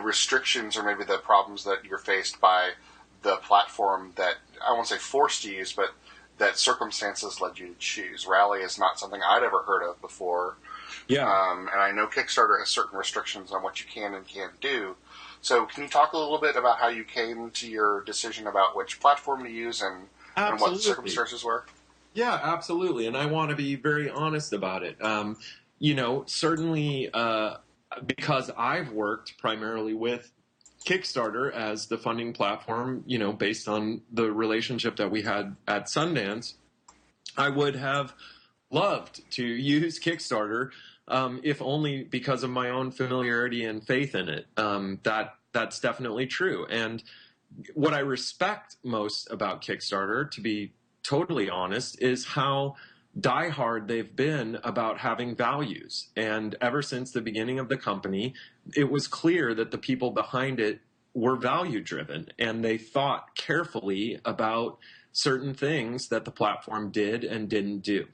restrictions or maybe the problems that you're faced by the platform that I won't say forced you to use, but that circumstances led you to choose. Rally is not something I'd ever heard of before. Yeah. And I know Kickstarter has certain restrictions on what you can and can't do. So can you talk a little bit about how you came to your decision about which platform to use and what the circumstances were? Yeah, absolutely. And I want to be very honest about it. Certainly because I've worked primarily with Kickstarter as the funding platform, based on the relationship that we had at Sundance, I would have loved to use Kickstarter, if only because of my own familiarity and faith in it. That's definitely true. And what I respect most about Kickstarter, to be totally honest, is how diehard they've been about having values. And ever since the beginning of the company, it was clear that the people behind it were value driven, and they thought carefully about certain things that the platform did and didn't do.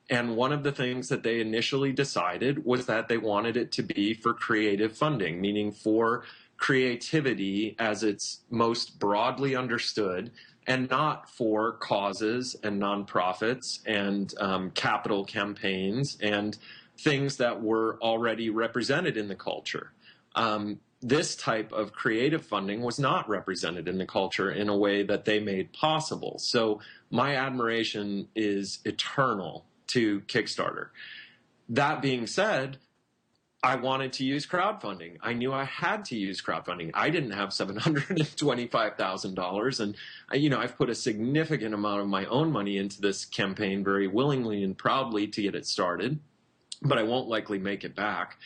And one of the things that they initially decided was that they wanted it to be for creative funding, meaning for creativity as it's most broadly understood, and not for causes and nonprofits and capital campaigns and things that were already represented in the culture. This type of creative funding was not represented in the culture in a way that they made possible. So my admiration is eternal to Kickstarter. That being said, I wanted to use crowdfunding. I knew I had to use crowdfunding. I didn't have $725,000, and I've put a significant amount of my own money into this campaign very willingly and proudly to get it started, but I won't likely make it back.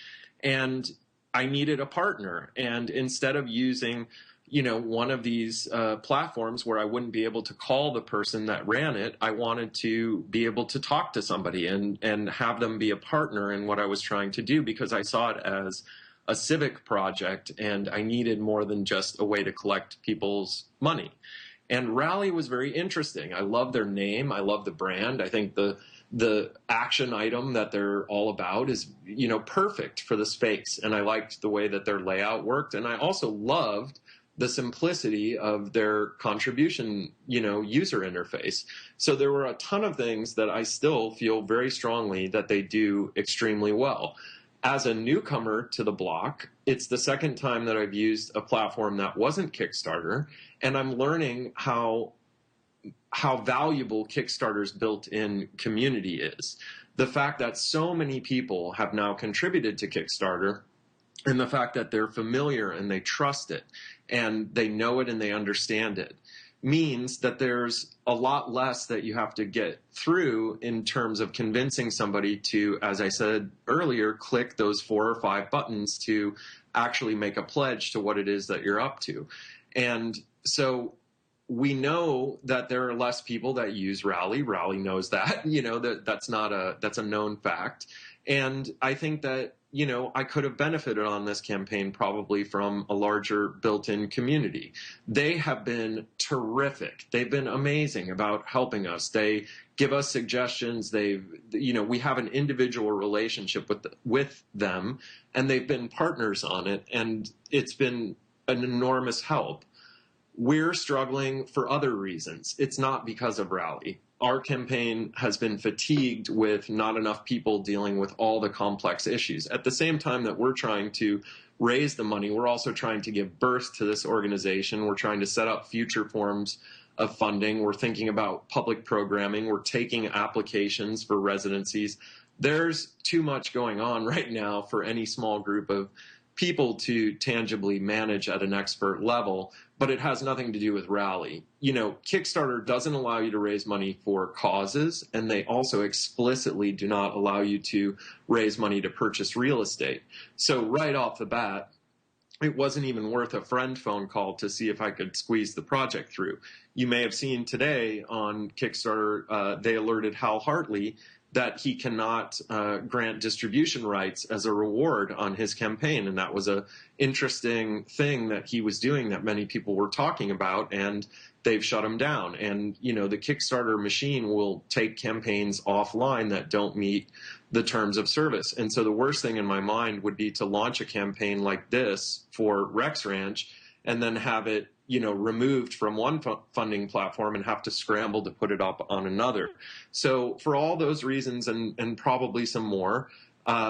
And I needed a partner, and instead of using one of these platforms where I wouldn't be able to call the person that ran it, I wanted to be able to talk to somebody and have them be a partner in what I was trying to do, because I saw it as a civic project and I needed more than just a way to collect people's money. And Rally was very interesting. I love their name. I love the brand. I think the action item that they're all about is, perfect for the space. And I liked the way that their layout worked. And I also loved the simplicity of their contribution, user interface. So there were a ton of things that I still feel very strongly that they do extremely well. As a newcomer to the block, it's the second time that I've used a platform that wasn't Kickstarter, and I'm learning how valuable Kickstarter's built-in community is. The fact that so many people have now contributed to Kickstarter, and the fact that they're familiar and they trust it and they know it and they understand it, means that there's a lot less that you have to get through in terms of convincing somebody to, as I said earlier, click those 4 or 5 buttons to actually make a pledge to what it is that you're up to. And so we know that there are less people that use Rally. Rally knows that, that's a known fact. And I think that, I could have benefited on this campaign probably from a larger built-in community. They have been terrific. They've been amazing about helping us. They give us suggestions. We have an individual relationship with them, and they've been partners on it, and it's been an enormous help. We're struggling for other reasons. It's not because of Rally. Our campaign has been fatigued with not enough people dealing with all the complex issues. At the same time that we're trying to raise the money, we're also trying to give birth to this organization. We're trying to set up future forms of funding. We're thinking about public programming. We're taking applications for residencies. There's too much going on right now for any small group of people to tangibly manage at an expert level, but it has nothing to do with Rally. Kickstarter doesn't allow you to raise money for causes, and they also explicitly do not allow you to raise money to purchase real estate. So right off the bat, it wasn't even worth a friend phone call to see if I could squeeze the project through. You may have seen today on Kickstarter, they alerted Hal Hartley that he cannot grant distribution rights as a reward on his campaign. And that was an interesting thing that he was doing that many people were talking about, and they've shut him down. And, the Kickstarter machine will take campaigns offline that don't meet the terms of service. And so the worst thing in my mind would be to launch a campaign like this for Rex Ranch and then have it removed from one funding platform and have to scramble to put it up on another. So for all those reasons and probably some more,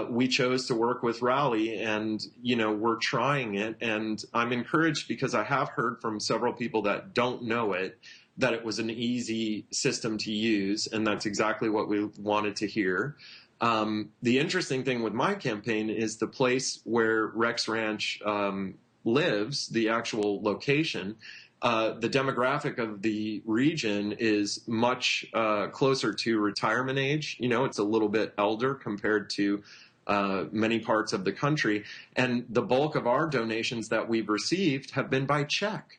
we chose to work with Rally, and, we're trying it. And I'm encouraged because I have heard from several people that don't know it, that it was an easy system to use. And that's exactly what we wanted to hear. The interesting thing with my campaign is the place where Rex Ranch lives, the actual location, the demographic of the region is much closer to retirement age. It's a little bit elder compared to many parts of the country. And the bulk of our donations that we've received have been by check,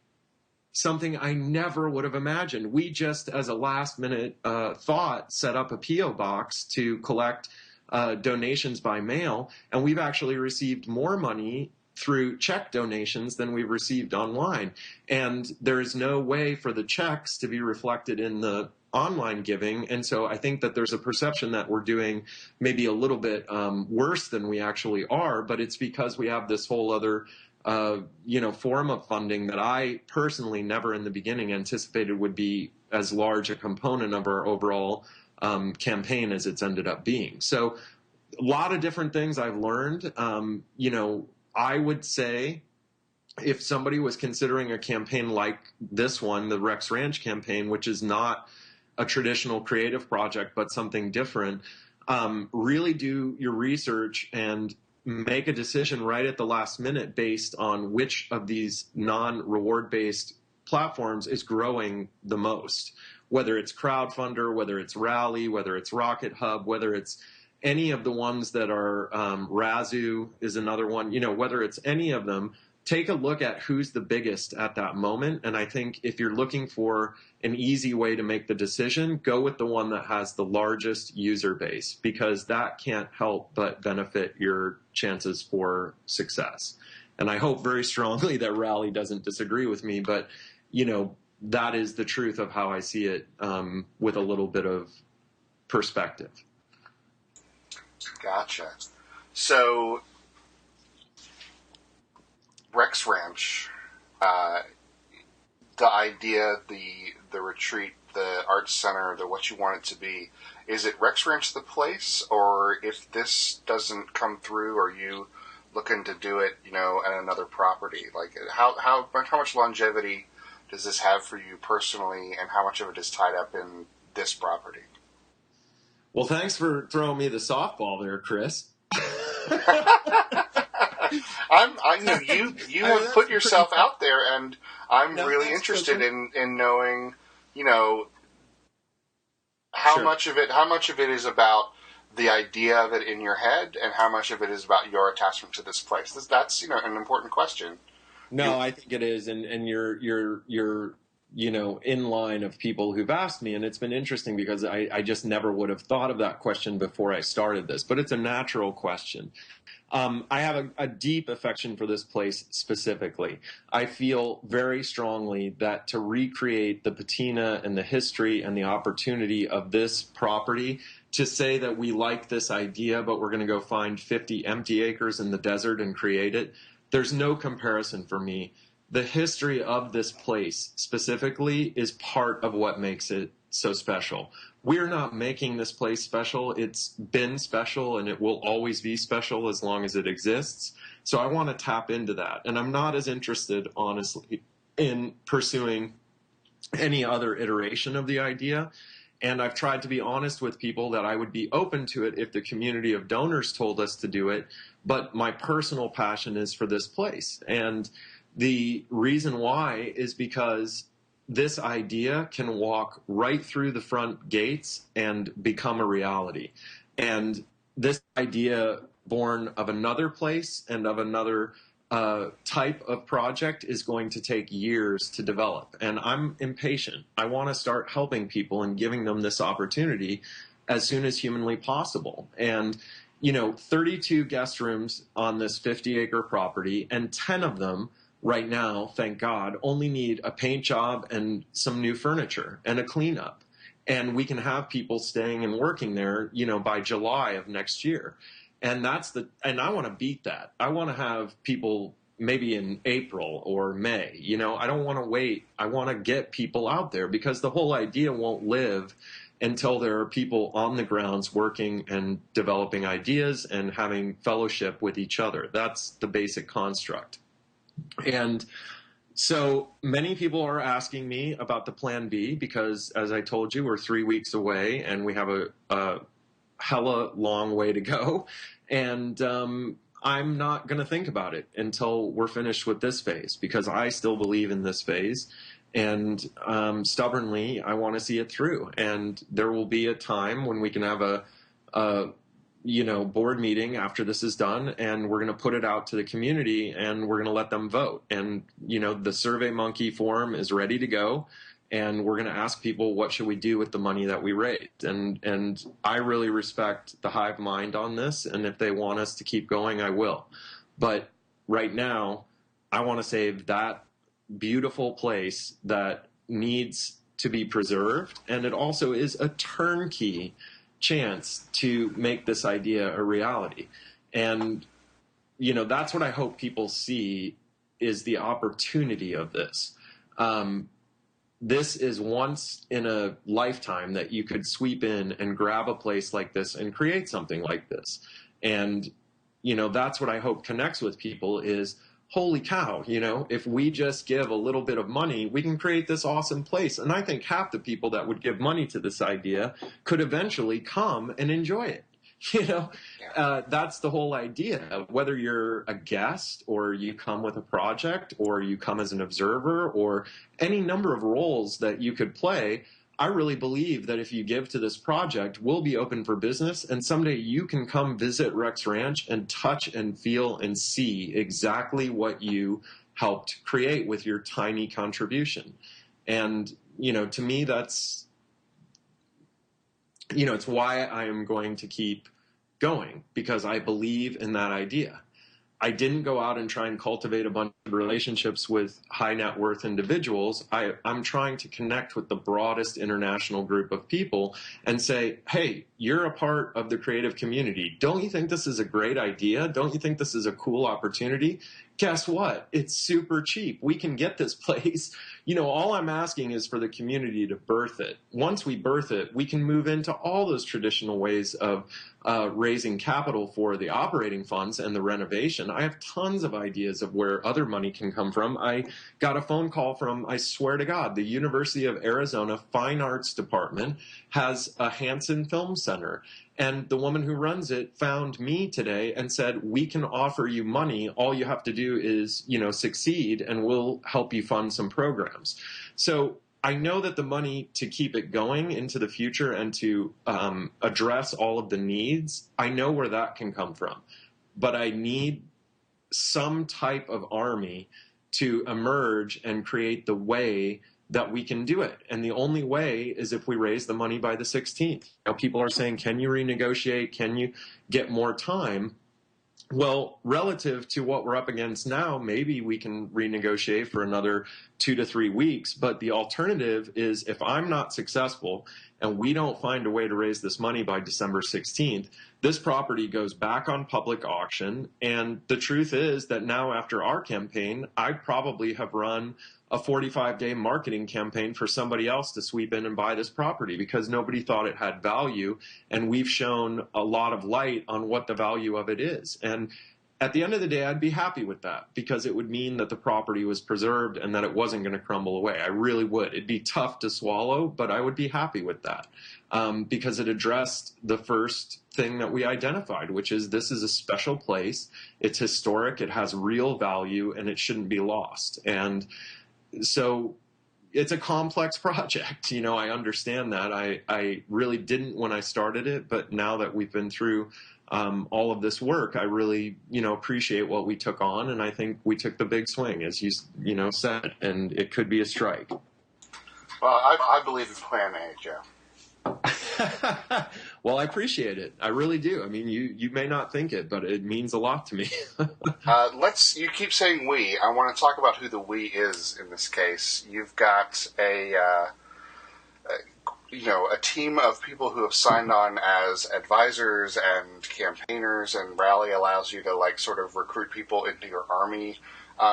something I never would have imagined. We just, as a last minute thought, set up a P.O. box to collect donations by mail, and we've actually received more money through check donations than we've received online. And there is no way for the checks to be reflected in the online giving. And so I think that there's a perception that we're doing maybe a little bit worse than we actually are, but it's because we have this whole other form of funding that I personally never in the beginning anticipated would be as large a component of our overall campaign as it's ended up being. So a lot of different things I've learned. I would say if somebody was considering a campaign like this one, the Rex Ranch campaign, which is not a traditional creative project, but something different, really do your research and make a decision right at the last minute based on which of these non-reward based platforms is growing the most, whether it's Crowdfunder, whether it's Rally, whether it's Rocket Hub, whether it's any of the ones that are Razoo is another one, whether it's any of them, take a look at who's the biggest at that moment. And I think if you're looking for an easy way to make the decision, go with the one that has the largest user base, because that can't help but benefit your chances for success. And I hope very strongly that Rally doesn't disagree with me, but, that is the truth of how I see it with a little bit of perspective. Gotcha. So, Rex Ranch, the idea, the retreat, the arts center, the what you want it to be, is it Rex Ranch the place, or if this doesn't come through, are you looking to do it, at another property? Like, how much longevity does this have for you personally, and how much of it is tied up in this property? Well, thanks for throwing me the softball there, Chris. You have put yourself out there, and I'm really interested in knowing, how much of it is about the idea of it in your head, and how much of it is about your attachment to this place. That's an important question. No, I think it is, and you're in line of people who've asked me, and it's been interesting because I just never would have thought of that question before I started this, but it's a natural question. I have a deep affection for this place specifically. I feel very strongly that to recreate the patina and the history and the opportunity of this property, to say that we like this idea, but we're going to go find 50 empty acres in the desert and create it, there's no comparison for me. The history of this place specifically is part of what makes it so special. We're not making this place special. It's been special, and it will always be special as long as it exists. So I want to tap into that. And I'm not as interested, honestly, in pursuing any other iteration of the idea. And I've tried to be honest with people that I would be open to it if the community of donors told us to do it. But my personal passion is for this place. And the reason why is because this idea can walk right through the front gates and become a reality. And this idea, born of another place and of another type of project, is going to take years to develop. And I'm impatient. I want to start helping people and giving them this opportunity as soon as humanly possible. And 32 guest rooms on this 50-acre property, and 10 of them right now, thank God, only need a paint job and some new furniture and a cleanup. And we can have people staying and working there, by July of next year. And and I want to beat that. I want to have people maybe in April or May. I don't want to wait. I want to get people out there, because the whole idea won't live until there are people on the grounds working and developing ideas and having fellowship with each other. That's the basic construct. And so many people are asking me about the plan B, because, as I told you, we're 3 weeks away and we have a hella long way to go. And I'm not going to think about it until we're finished with this phase, because I still believe in this phase. And stubbornly, I want to see it through. And there will be a time when we can have a board meeting after this is done, and we're going to put it out to the community, and we're going to let them vote. And, the SurveyMonkey form is ready to go, and we're going to ask people, what should we do with the money that we raised? And I really respect the hive mind on this, and if they want us to keep going, I will. But right now, I want to save that beautiful place that needs to be preserved. And it also is a turnkey chance to make this idea a reality. And, you know, that's what I hope people see, is the opportunity of this. This is once in a lifetime that you could sweep in and grab a place like this and create something like this. And, you know, that's what I hope connects with people is, holy cow, you know, if we just give a little bit of money, we can create this awesome place. And I think half the people that would give money to this idea could eventually come and enjoy it. You know, that's the whole idea. Whether you're a guest or you come with a project or you come as an observer or any number of roles that you could play, I really believe that if you give to this project, we'll be open for business. And someday you can come visit Rex Ranch and touch and feel and see exactly what you helped create with your tiny contribution. And, you know, to me, that's, you know, it's why I am going to keep going, because I believe in that idea. I didn't go out and try and cultivate a bunch of relationships with high net worth individuals. I'm trying to connect with the broadest international group of people and say, hey, you're a part of the creative community. Don't you think this is a great idea? Don't you think this is a cool opportunity? Guess what? It's super cheap. We can get this place. You know, all I'm asking is for the community to birth it. Once we birth it, we can move into all those traditional ways of raising capital for the operating funds and the renovation. I have tons of ideas of where other money can come from. I got a phone call from, I swear to God, the University of Arizona Fine Arts Department has a Hanson Film Center. And the woman who runs it found me today and said, we can offer you money. All you have to do is, you know, succeed, and we'll help you fund some programs. So I know that the money to keep it going into the future and to address all of the needs, I know where that can come from. But I need some type of army to emerge and create the way that we can do it. And the only way is if we raise the money by the 16th. Now, people are saying, can you renegotiate? Can you get more time? Well, relative to what we're up against now, maybe we can renegotiate for another 2 to 3 weeks. But the alternative is, if I'm not successful and we don't find a way to raise this money by December 16th, this property goes back on public auction. And the truth is that now, after our campaign, I probably have run a 45-day marketing campaign for somebody else to sweep in and buy this property because nobody thought it had value. And we've shown a lot of light on what the value of it is. And at the end of the day, I'd be happy with that because it would mean that the property was preserved and that it wasn't going to crumble away. I really would. It'd be tough to swallow, but I would be happy with that because it addressed the first thing that we identified, which is this is a special place. It's historic. It has real value, and it shouldn't be lost. And so it's a complex project. You know, I understand that. I really didn't when I started it, but now that we've been through all of this work, I really, you know, appreciate what we took on. And I think we took the big swing, as you know, said, and it could be a strike. Well, I believe in Plan A, Joe. Well, I appreciate it. I really do. I mean, you may not think it, but it means a lot to me. You keep saying we. I want to talk about who the we is in this case. You've got a team of people who have signed on as advisors and campaigners, and Rally allows you to sort of recruit people into your army,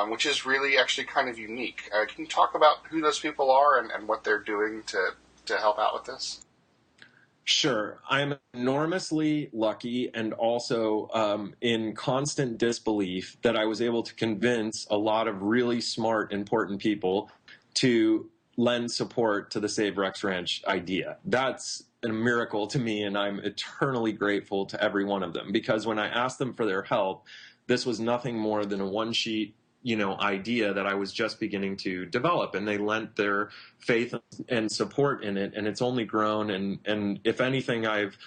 which is really actually kind of unique. Can you talk about who those people are and what they're doing to help out with this? Sure. I'm enormously lucky and also in constant disbelief that I was able to convince a lot of really smart, important people to lend support to the Save Rex Ranch idea. That's a miracle to me, and I'm eternally grateful to every one of them, because when I asked them for their help, this was nothing more than a one-sheet idea that I was just beginning to develop, and they lent their faith and support in it, and it's only grown. And if anything, I've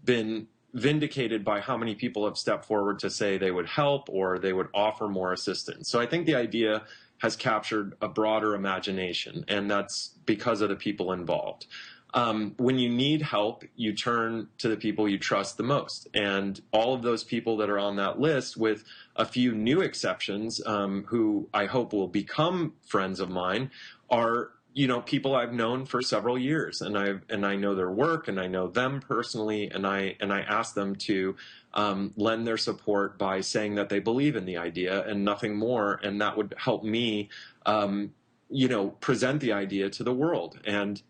been vindicated by how many people have stepped forward to say they would help or they would offer more assistance. So I think the idea has captured a broader imagination, and that's because of the people involved. when you need help, you turn to the people you trust the most. And all of those people that are on that list, with a few new exceptions, who I hope will become friends of mine, are, people I've known for several years, and I know their work, and I know them personally, and I ask them to lend their support by saying that they believe in the idea and nothing more, and that would help me, present the idea to the world. And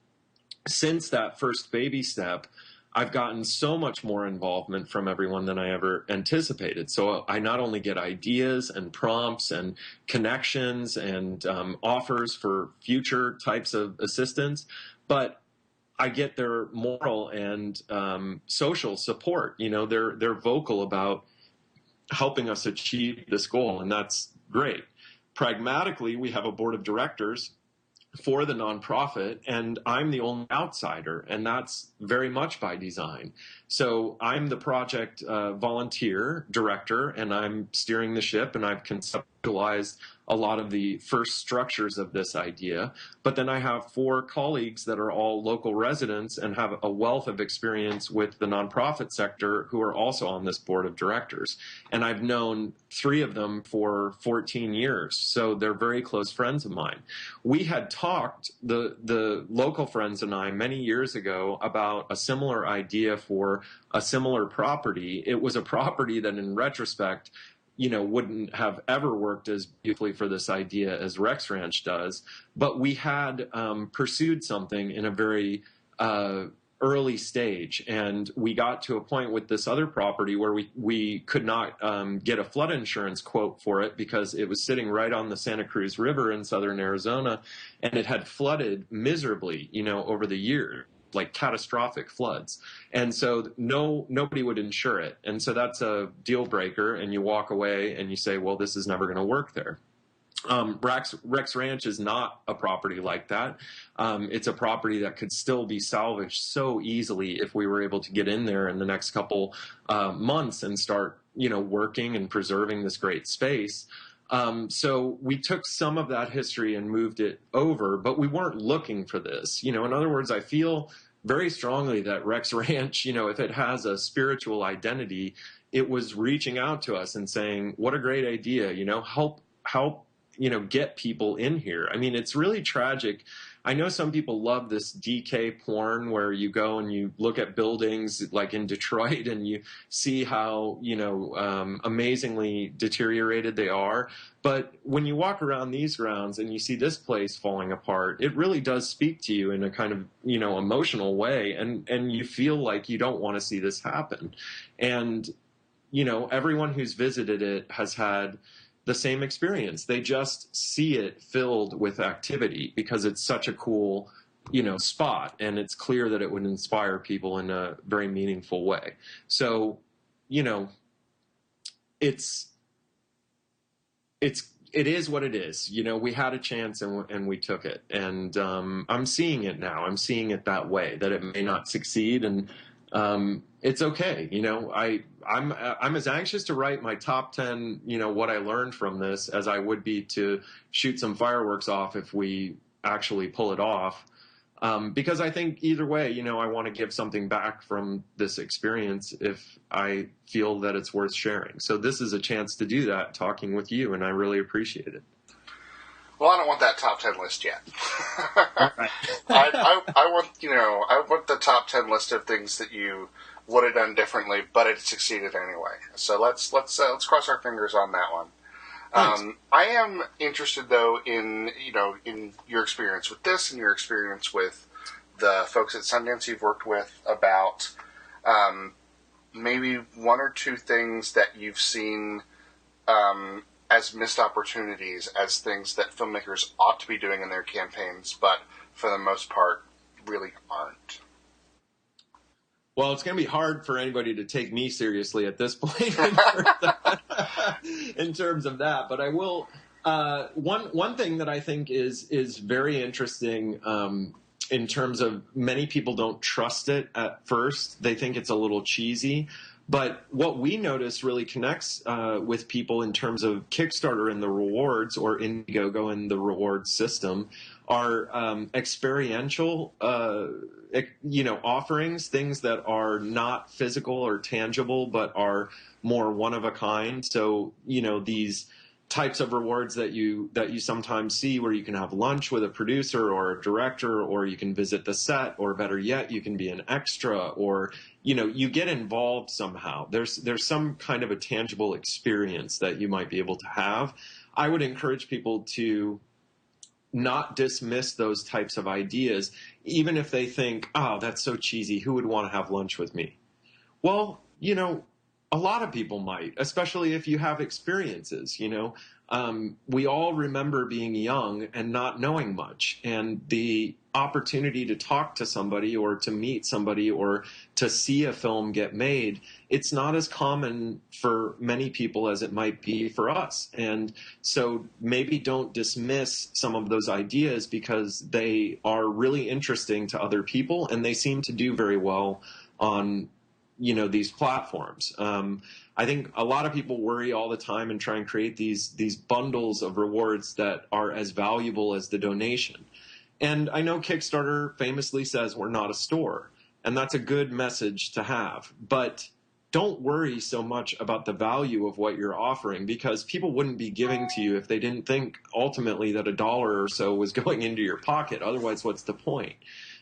since that first baby step, I've gotten so much more involvement from everyone than I ever anticipated. So I not only get ideas and prompts and connections and offers for future types of assistance, but I get their moral and social support. They're vocal about helping us achieve this goal, and that's great. Pragmatically, we have a board of directors for the nonprofit, and I'm the only outsider, and that's very much by design. So I'm the project volunteer director, and I'm steering the ship, and I've conceptualized a lot of the first structures of this idea. But then I have 4 colleagues that are all local residents and have a wealth of experience with the nonprofit sector who are also on this board of directors. And I've known 3 of them for 14 years, so they're very close friends of mine. We had talked, the local friends and I, many years ago about a similar idea for a similar property. It was a property that, in retrospect, wouldn't have ever worked as beautifully for this idea as Rex Ranch does. But we had pursued something in a very early stage, and we got to a point with this other property where we could not get a flood insurance quote for it because it was sitting right on the Santa Cruz River in southern Arizona, and it had flooded miserably, over the year, like catastrophic floods. And so nobody would insure it. And so that's a deal breaker, and you walk away and you say, well, this is never going to work there. Rex Ranch is not a property like that. It's a property that could still be salvaged so easily if we were able to get in there in the next couple months and start, working and preserving this great space. So we took some of that history and moved it over, but we weren't looking for this. In other words, I feel very strongly that Rex Ranch, if it has a spiritual identity, it was reaching out to us and saying, what a great idea, help, get people in here. I mean, it's really tragic. I know some people love this DK porn where you go and you look at buildings like in Detroit and you see how, amazingly deteriorated they are. But when you walk around these grounds and you see this place falling apart, it really does speak to you in a kind of, emotional way. And you feel like you don't want to see this happen. And, everyone who's visited it has had the same experience. They just see it filled with activity because it's such a cool, spot, and it's clear that it would inspire people in a very meaningful way. So, it is what it is. We had a chance and we took it. And I'm seeing it now. I'm seeing it that way, that it may not succeed, and it's okay. I'm as anxious to write my top 10, what I learned from this, as I would be to shoot some fireworks off if we actually pull it off. Because I think either way, I want to give something back from this experience if I feel that it's worth sharing. So this is a chance to do that, talking with you, and I really appreciate it. Well, I don't want that top 10 list yet. Right. I want the top 10 list of things that you would have done differently, but it succeeded anyway. So let's cross our fingers on that one. I am interested, though, in your experience with this and your experience with the folks at Sundance you've worked with, about maybe 1 or 2 things that you've seen as missed opportunities, as things that filmmakers ought to be doing in their campaigns, but for the most part really aren't. Well, it's going to be hard for anybody to take me seriously at this point in terms of that. But I will. One thing that I think is very interesting in terms of many people don't trust it at first. They think it's a little cheesy. But what we notice really connects with people in terms of Kickstarter and the rewards, or Indiegogo and the rewards system, are experiential, offerings, things that are not physical or tangible, but are more one of a kind. So, these types of rewards that you sometimes see, where you can have lunch with a producer or a director, or you can visit the set, or better yet, you can be an extra, or you get involved somehow. There's some kind of a tangible experience that you might be able to have. I would encourage people to not dismiss those types of ideas, even if they think, oh, that's so cheesy, who would want to have lunch with me? Well, a lot of people might, especially if you have experiences. We all remember being young and not knowing much, and the opportunity to talk to somebody, or to meet somebody, or to see a film get made, it's not as common for many people as it might be for us. And so maybe don't dismiss some of those ideas, because they are really interesting to other people, and they seem to do very well on these platforms. I think a lot of people worry all the time and try and create these bundles of rewards that are as valuable as the donation. And I know Kickstarter famously says we're not a store, and that's a good message to have. But don't worry so much about the value of what you're offering, because people wouldn't be giving to you if they didn't think ultimately that $1 or so was going into your pocket. Otherwise, what's the point?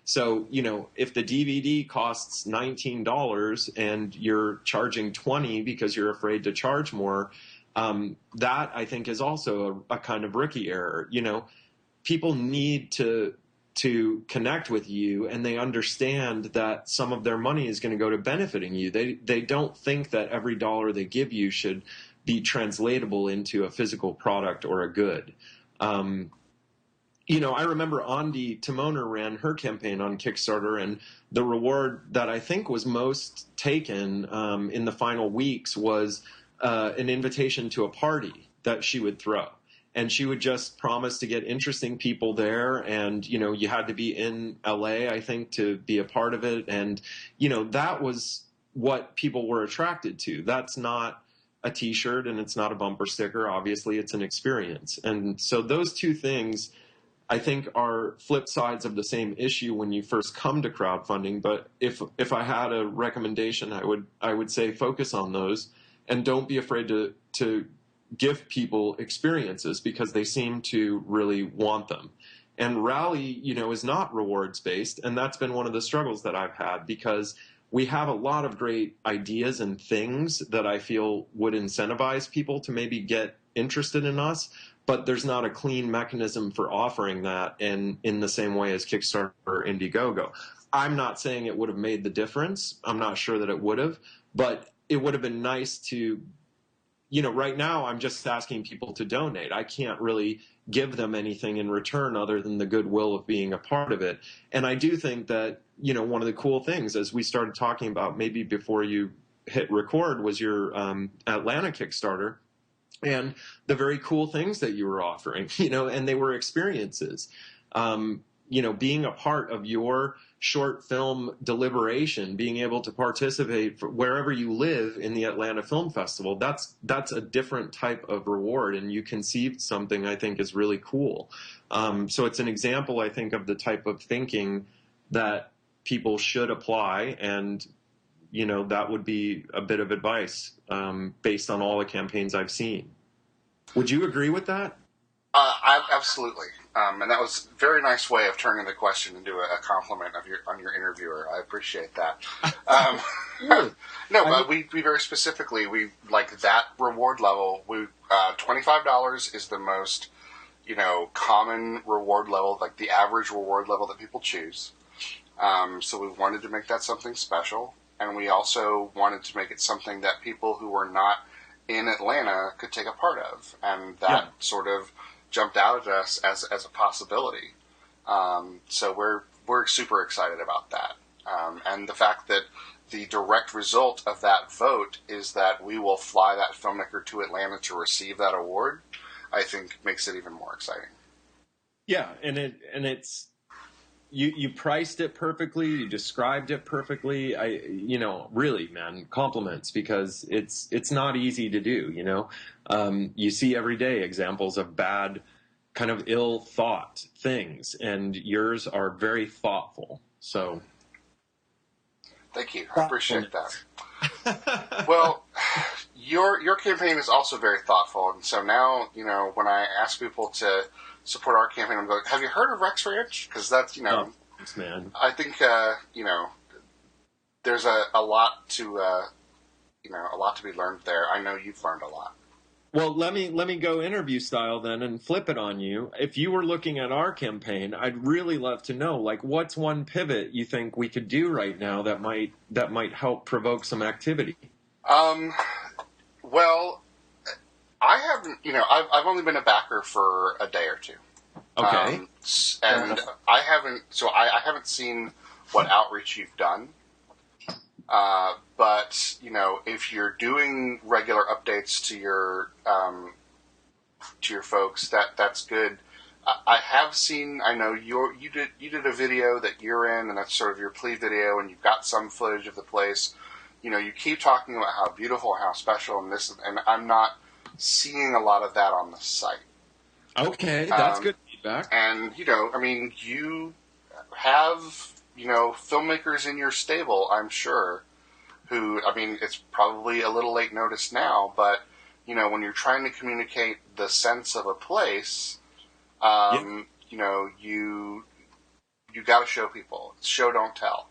So, if the DVD costs $19 and you're charging $20 because you're afraid to charge more, that I think is also a kind of rookie error. People need to connect with you, and they understand that some of their money is going to go to benefiting you. They don't think that every dollar they give you should be translatable into a physical product or a good. I remember Andi Timoner ran her campaign on Kickstarter, and the reward that I think was most taken in the final weeks was an invitation to a party that she would throw. And she would just promise to get interesting people there. And, you had to be in LA, I think, to be a part of it. And, that was what people were attracted to. That's not a T-shirt, and it's not a bumper sticker. Obviously, it's an experience. And so those two things, I think, are flip sides of the same issue when you first come to crowdfunding. But if I had a recommendation, I would say focus on those, and don't be afraid to give people experiences, because they seem to really want them. And Rally, is not rewards based, and that's been one of the struggles that I've had, because we have a lot of great ideas and things that I feel would incentivize people to maybe get interested in us, but there's not a clean mechanism for offering that in the same way as Kickstarter or Indiegogo. I'm not saying it would have made the difference. I'm not sure that it would have, but it would have been nice to, right now I'm just asking people to donate. I can't really give them anything in return other than the goodwill of being a part of it. And I do think that, one of the cool things, as we started talking about maybe before you hit record, was your Atlanta Kickstarter. And the very cool things that you were offering, and they were experiences. Being a part of your short film deliberation, being able to participate wherever you live in the Atlanta Film Festival, that's a different type of reward. And you conceived something I think is really cool. So it's an example, I think, of the type of thinking that people should apply. And that would be a bit of advice based on all the campaigns I've seen. Would you agree with that? Absolutely. And that was a very nice way of turning the question into a compliment on your interviewer. I appreciate that. But we very specifically, we like that reward level. $25 is the most, common reward level, like the average reward level that people choose. So we wanted to make that something special. And we also wanted to make it something that people who were not in Atlanta could take a part of. And that sort of jumped out at us as a possibility. So we're super excited about that. And the fact that the direct result of that vote is that we will fly that filmmaker to Atlanta to receive that award, I think makes it even more exciting. Yeah, and it's you priced it perfectly, you described it perfectly. Really, man, compliments, because it's not easy to do. You see every day examples of bad kind of ill thought things, and yours are very thoughtful. So thank you. I appreciate that. Well, your campaign is also very thoughtful, and so now, when I ask people to support our campaign, I'm going, have you heard of Rex Ranch? Because that's, oh, thanks, man. I think, there's a lot to, a lot to be learned there. I know you've learned a lot. Well, let me go interview style then and flip it on you. If you were looking at our campaign, I'd really love to know, like, what's one pivot you think we could do right now that might help provoke some activity? Well, I haven't, I've only been a backer for a day or two. Okay. And I haven't seen what outreach you've done. But, if you're doing regular updates to your folks, that's good. I have seen, I know you did a video that you're in, and that's sort of your plea video, and you've got some footage of the place. You keep talking about how beautiful, how special, and this, and I'm not seeing a lot of that on the site. Okay, that's good feedback. And, you have, filmmakers in your stable, I'm sure, who, it's probably a little late notice now, but, when you're trying to communicate the sense of a place, you got to show people. Show, don't tell.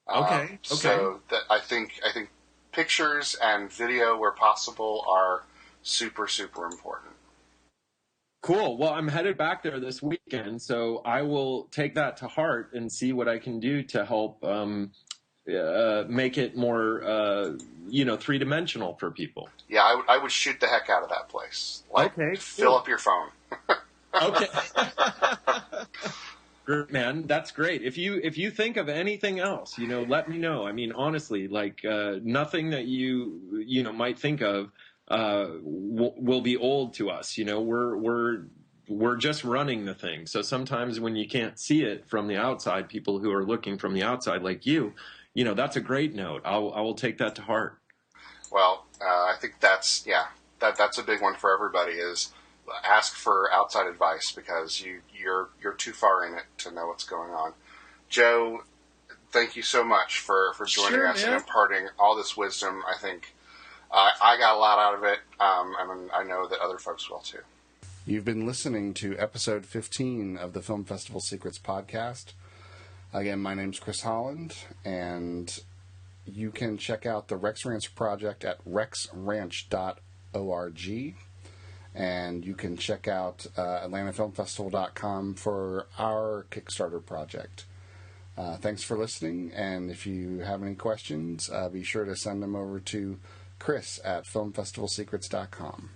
Okay. So that I think pictures and video, where possible, are super, super important. Cool. Well, I'm headed back there this weekend, so I will take that to heart and see what I can do to help make it more, three-dimensional for people. Yeah, I would shoot the heck out of that place. Okay. Fill up your phone. Okay. Man, that's great. If you think of anything else, let me know. I mean, honestly, nothing that you might think of will be old to us. We're just running the thing. So sometimes when you can't see it from the outside, people who are looking from the outside, like that's a great note. I will take that to heart. Well, I think that's a big one for everybody, is ask for outside advice, because you're too far in it to know what's going on. Joe, thank you so much for joining us and imparting all this wisdom. I think I got a lot out of it, and I know that other folks will too. You've been listening to episode 15 of the Film Festival Secrets podcast. Again, my name's Chris Holland, and you can check out the Rex Ranch project at rexranch.org. And you can check out AtlantaFilmFestival.com for our Kickstarter project. Thanks for listening, and if you have any questions, be sure to send them over to Chris at FilmFestivalSecrets.com.